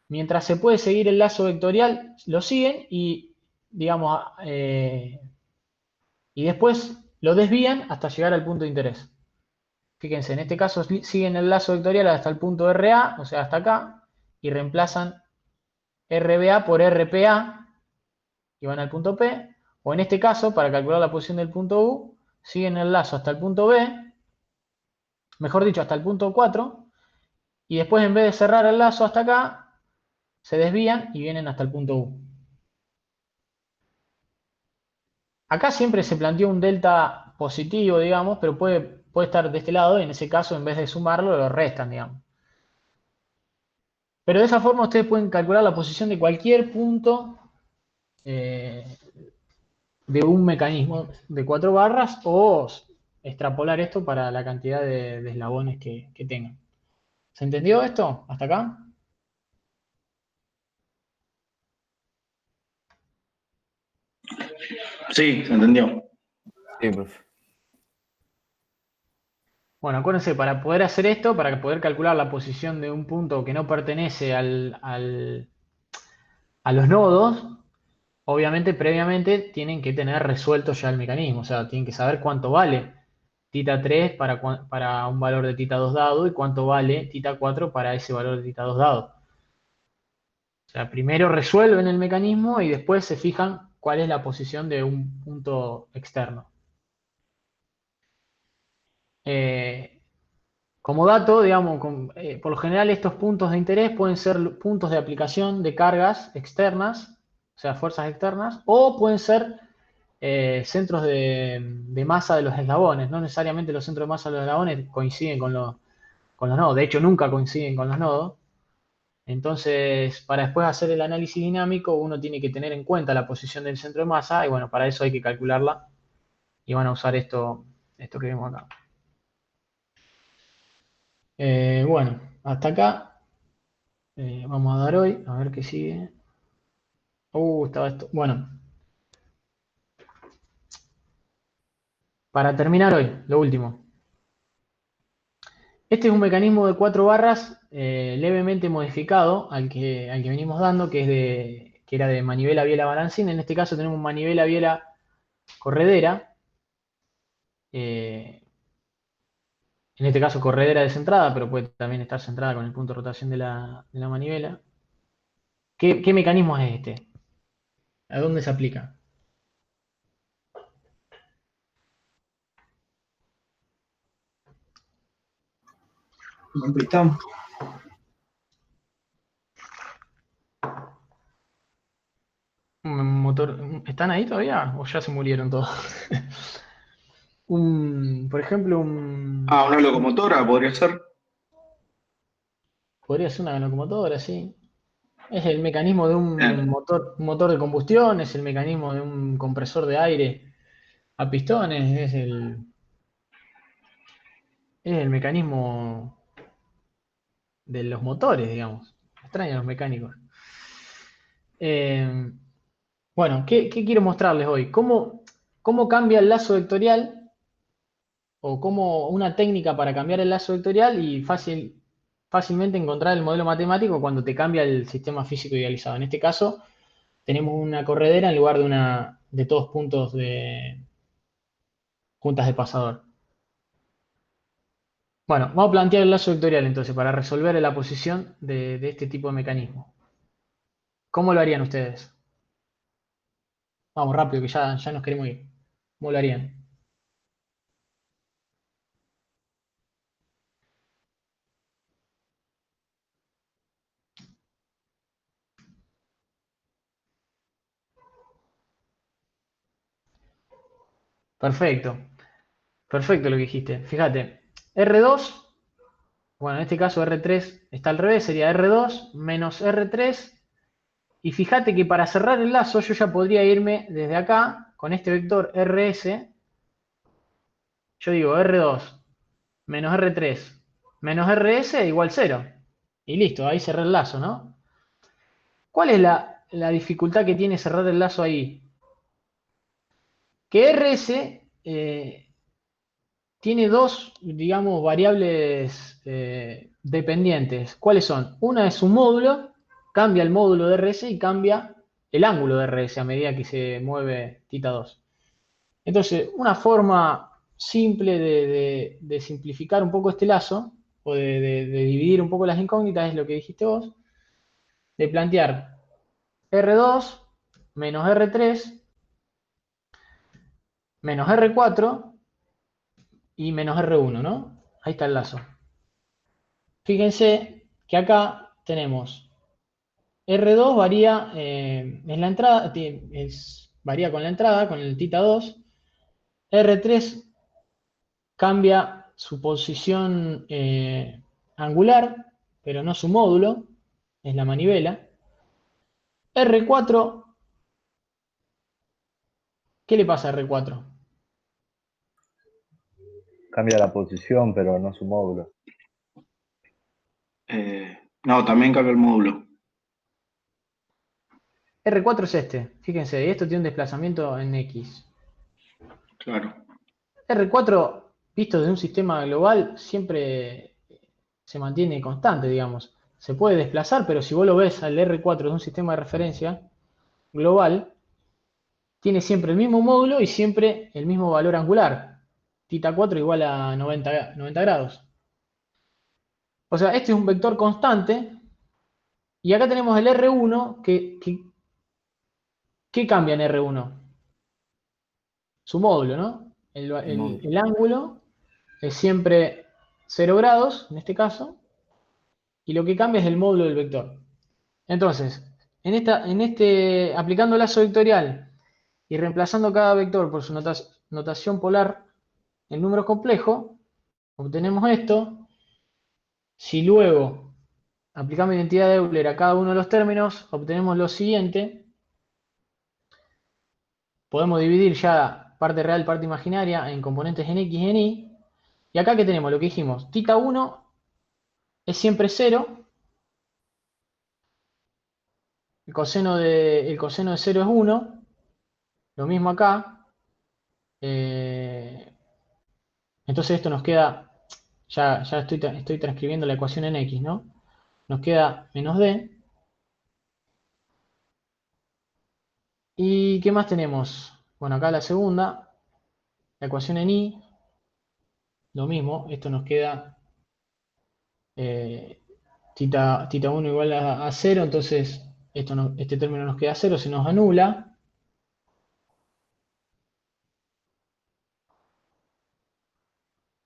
Mientras se puede seguir el lazo vectorial, lo siguen y, digamos, y después lo desvían hasta llegar al punto de interés. Fíjense, en este caso siguen el lazo vectorial hasta el punto RA, o sea, hasta acá, y reemplazan RBA por RPA y van al punto P. O en este caso, para calcular la posición del punto U, siguen el lazo hasta el punto B, mejor dicho, hasta el punto 4, y después en vez de cerrar el lazo hasta acá, se desvían y vienen hasta el punto U. Acá siempre se planteó un delta positivo, digamos, pero puede estar de este lado, y en ese caso, en vez de sumarlo, lo restan, digamos. Pero de esa forma ustedes pueden calcular la posición de cualquier punto de un mecanismo de 4 barras, o extrapolar esto para la cantidad de eslabones que tengan. ¿Se entendió esto hasta acá? Sí, se entendió. Sí, profe. Bueno, acuérdense, para poder hacer esto, para poder calcular la posición de un punto que no pertenece a los nodos, obviamente previamente tienen que tener resuelto ya el mecanismo, o sea, tienen que saber cuánto vale θ3 para un valor de θ2 dado y cuánto vale θ4 para ese valor de θ2 dado. O sea, primero resuelven el mecanismo y después se fijan cuál es la posición de un punto externo. Como dato, digamos, por lo general estos puntos de interés pueden ser puntos de aplicación de cargas externas, o sea, fuerzas externas, o pueden ser centros de masa de los eslabones. No necesariamente los centros de masa de los eslabones coinciden con los nodos, de hecho nunca coinciden con los nodos. Entonces, para después hacer el análisis dinámico, uno tiene que tener en cuenta la posición del centro de masa, y bueno, para eso hay que calcularla, y van a usar esto que vemos acá. Bueno, hasta acá vamos a dar hoy, a ver qué sigue. Estaba esto. Bueno, para terminar hoy, lo último. Este es un mecanismo de 4 barras levemente modificado al que venimos dando, que es que era de manivela, biela, balancín. En este caso tenemos manivela, biela, corredera. En este caso corredera descentrada, pero puede también estar centrada con el punto de rotación de la manivela. ¿Qué mecanismo es este? ¿A dónde se aplica? Un pistón. Un motor. ¿Están ahí todavía? ¿O ya se murieron todos? Por ejemplo, Una locomotora podría ser. podría ser una locomotora, sí. Es el mecanismo de un Bien. motor de combustión, es el mecanismo de un compresor de aire a pistones, es el mecanismo de los motores, digamos. Extraño los mecánicos. Bueno, ¿qué quiero mostrarles hoy? ¿Cómo cambia el lazo vectorial? O cómo una técnica para cambiar el lazo vectorial y fácilmente encontrar el modelo matemático cuando te cambia el sistema físico idealizado. En este caso, tenemos una corredera en lugar de todos puntas de pasador. Bueno, vamos a plantear el lazo vectorial entonces para resolver la posición de este tipo de mecanismo. ¿Cómo lo harían ustedes? Vamos, rápido, que ya nos queremos ir. ¿Cómo lo harían? Perfecto. Perfecto lo que dijiste. Fíjate, R2, bueno, en este caso R3 está al revés, sería R2 menos R3. Y fíjate que para cerrar el lazo yo ya podría irme desde acá con este vector RS. Yo digo R2 menos R3 menos RS igual 0. Y listo, ahí cerré el lazo, ¿no? ¿Cuál es la dificultad que tiene cerrar el lazo ahí? Que RS tiene dos, digamos, variables dependientes. ¿Cuáles son? Una es su módulo, cambia el módulo de RS y cambia el ángulo de RS a medida que se mueve θ2. Entonces, una forma simple de simplificar un poco este lazo, o de dividir un poco las incógnitas, es lo que dijiste vos, de plantear R2 menos R3 menos R4 y menos R1, ¿no? Ahí está el lazo. Fíjense que acá tenemos R2 varía en la entrada, varía con la entrada, con el θ2. R3 cambia su posición angular, pero no su módulo, es la manivela. R4, ¿qué le pasa a R4? Cambia la posición, pero no su módulo. No, también cambia el módulo. R4 es este, fíjense, y esto tiene un desplazamiento en X. Claro. R4, visto desde un sistema global, siempre se mantiene constante, digamos. Se puede desplazar, pero si vos lo ves al R4 de un sistema de referencia global, tiene siempre el mismo módulo y siempre el mismo valor angular. θ4 igual a 90 grados. O sea, este es un vector constante. Y acá tenemos el R1 ¿qué cambia en R1? Su módulo, ¿no? El ángulo es siempre 0 grados, en este caso, y lo que cambia es el módulo del vector. Entonces, aplicando lazo vectorial y reemplazando cada vector por su notación polar en número complejo, obtenemos esto. Si luego aplicamos identidad de Euler a cada uno de los términos, obtenemos lo siguiente. Podemos dividir ya parte real, parte imaginaria en componentes en X y en Y. Y acá que tenemos lo que dijimos, θ1 es siempre 0. El coseno de 0 es 1. Lo mismo acá. Entonces esto nos queda, ya estoy transcribiendo la ecuación en X, ¿no? Nos queda menos D. ¿Y qué más tenemos? Bueno, acá la segunda, la ecuación en I, lo mismo, esto nos queda tita 1 igual a 0, entonces este término nos queda 0, se nos anula.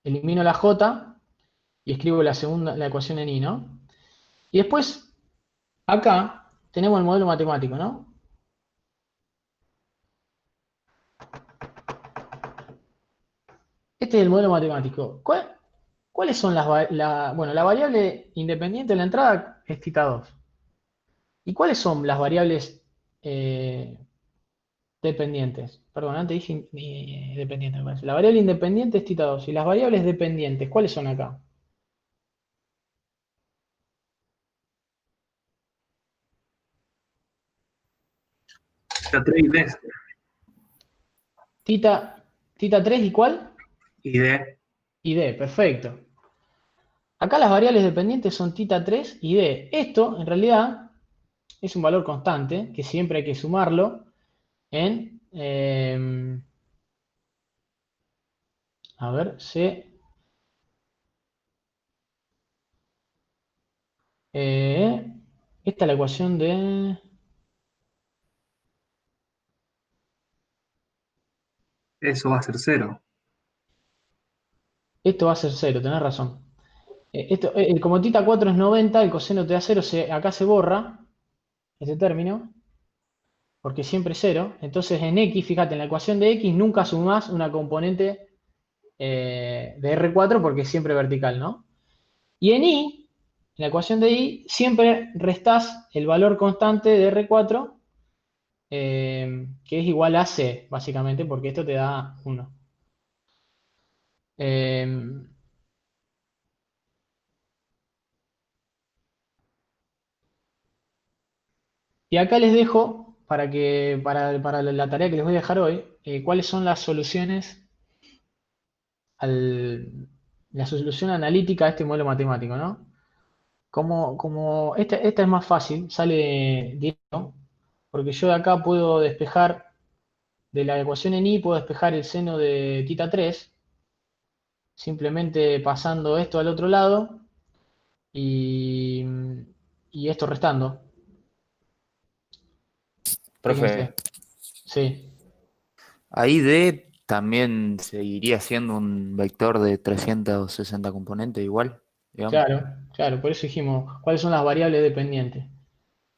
Elimino la J y escribo la ecuación en I, ¿no? Y después, acá, tenemos el modelo matemático, ¿no? Este es el modelo matemático. ¿Cuáles son bueno, la variable independiente de la entrada es tita 2. ¿Y cuáles son las variables dependientes? Perdón, antes dije dependiente, me parece. La variable independiente es tita 2. ¿Y las variables dependientes cuáles son acá? Tita 3 y D. Tita 3 y ¿cuál? Y D. Y D, perfecto. Acá las variables dependientes son tita 3 y D. Esto, en realidad, es un valor constante, que siempre hay que sumarlo en... a ver, esta es la ecuación de... Eso va a ser 0. Esto va a ser 0, tenés razón. Como tita 4 es 90, el coseno te da 0, acá se borra este término, porque siempre es 0. Entonces en X, fíjate, en la ecuación de X nunca sumás una componente de R4 porque es siempre vertical, ¿no? Y en Y, en la ecuación de Y, siempre restás el valor constante de R4, que es igual a C, básicamente, porque esto te da 1. Y acá les dejo, para la tarea que les voy a dejar hoy, cuáles son las soluciones, la solución analítica a este modelo matemático, ¿no? Esta es más fácil, sale directo, porque yo de acá puedo despejar, de la ecuación en Y, puedo despejar el seno de tita 3, simplemente pasando esto al otro lado y esto restando. Profe, Fíjense. Sí. ahí D también seguiría siendo un vector de 360 componentes igual, digamos. Claro, por eso dijimos, ¿cuáles son las variables dependientes?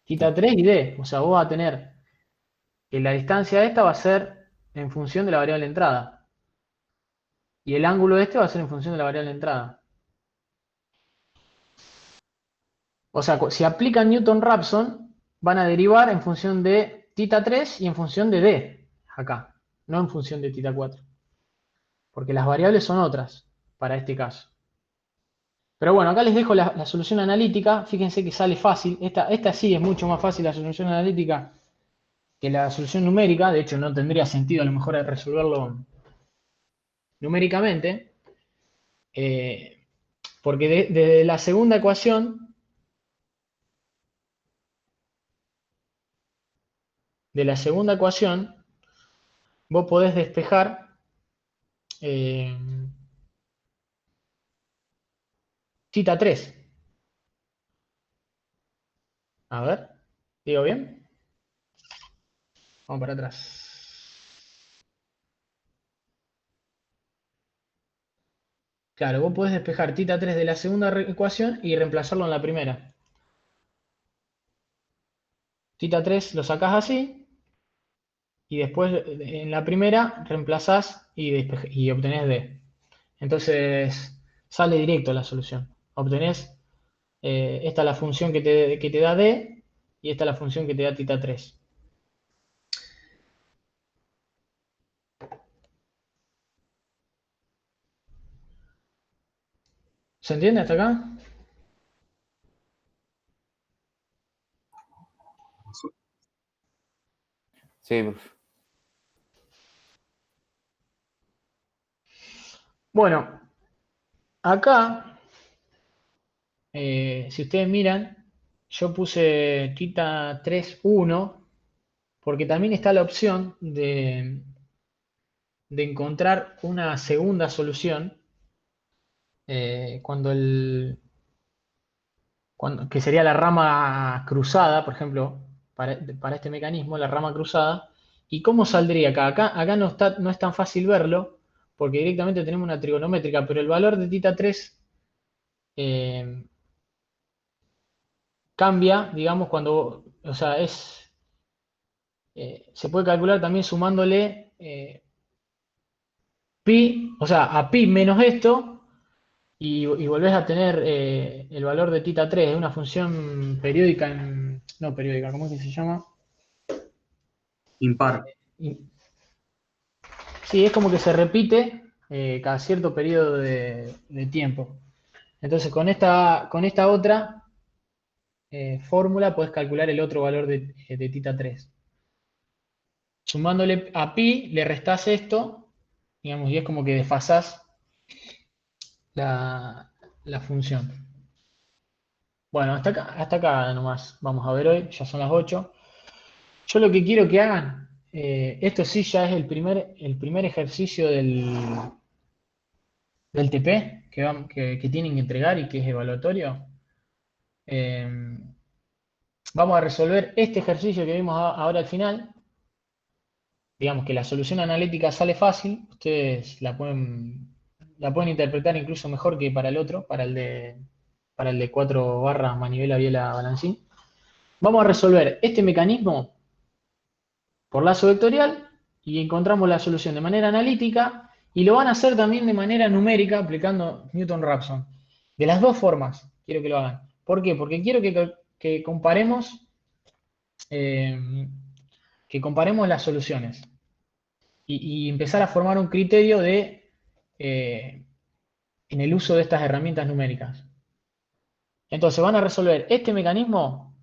Tita Sí. 3 y D, o sea, vos vas a tener que la distancia esta va a ser en función de la variable entrada. Y el ángulo este va a ser en función de la variable entrada. O sea, si aplican Newton-Raphson, van a derivar en función de tita 3 y en función de D, acá, no en función de tita 4. Porque las variables son otras para este caso. Pero bueno, acá les dejo la solución analítica. Fíjense que sale fácil. Esta sí es mucho más fácil la solución analítica que la solución numérica. De hecho, no tendría sentido a lo mejor resolverlo numéricamente. Porque desde la segunda ecuación, vos podés despejar tita 3. A ver, ¿digo bien? Vamos para atrás. Claro, vos podés despejar tita 3 de la segunda ecuación y reemplazarlo en la primera. Tita 3 lo sacás así y después en la primera reemplazás y obtenés D. Entonces sale directo la solución. Obtenés, esta es la función que te da D y esta es la función que te da tita 3. ¿Se entiende hasta acá? Sí, profe. Bueno, acá, si ustedes miran, yo puse tita 3, 1 porque también está la opción de encontrar una segunda solución que sería la rama cruzada, por ejemplo, para este mecanismo, la rama cruzada. ¿Y cómo saldría acá? Acá no es tan fácil verlo, porque directamente tenemos una trigonométrica, pero el valor de θ 3 cambia, digamos, cuando, o sea, se puede calcular también sumándole pi, o sea, a pi menos esto, y volvés a tener el valor de θ 3, es una función periódica, no periódica, ¿cómo es que se llama? Impar. Sí, es como que se repite cada cierto periodo de tiempo. Entonces, con esta otra fórmula puedes calcular el otro valor de θ 3. Sumándole a pi, le restás esto, digamos, y es como que desfasás la función. Bueno, hasta acá nomás vamos a ver hoy, ya son las 8. Yo lo que quiero que hagan, esto sí ya es el primer ejercicio del TP que tienen que entregar y que es evaluatorio. Vamos a resolver este ejercicio que vimos ahora al final. Digamos que la solución analítica sale fácil, ustedes la pueden interpretar incluso mejor que para el otro, para el de 4 barras manivela, biela, balancín. Vamos a resolver este mecanismo por lazo vectorial y encontramos la solución de manera analítica y lo van a hacer también de manera numérica aplicando Newton-Raphson. De las dos formas quiero que lo hagan. ¿Por qué? Porque quiero que comparemos las soluciones y empezar a formar un criterio en el uso de estas herramientas numéricas. Entonces van a resolver este mecanismo,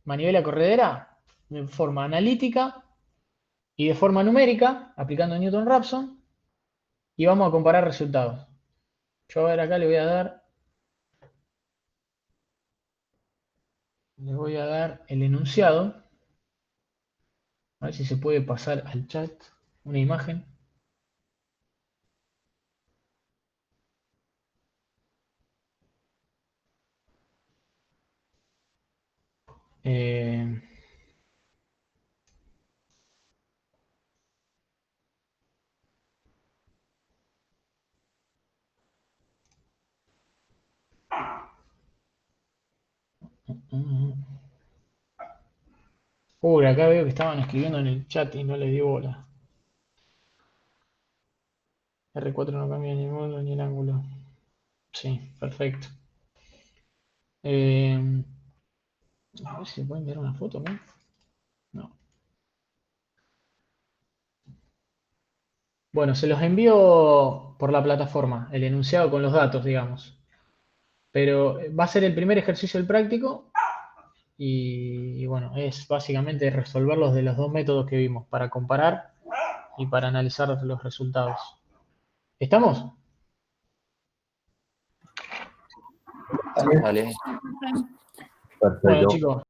manivela corredera, de forma analítica y de forma numérica, aplicando Newton-Raphson, y vamos a comparar resultados. Yo a ver acá le voy a dar el enunciado, a ver si se puede pasar al chat una imagen. Acá veo que estaban escribiendo en el chat y no le di bola. R4 no cambia ni el módulo ni el ángulo. Sí, perfecto. A ver si pueden ver una foto, ¿no? No. Bueno, se los envío por la plataforma, el enunciado con los datos, digamos. Pero va a ser el primer ejercicio del práctico y bueno, es básicamente resolverlos de los dos métodos que vimos, para comparar y para analizar los resultados. ¿Estamos? Dale. Perfecto. Bueno, chicos.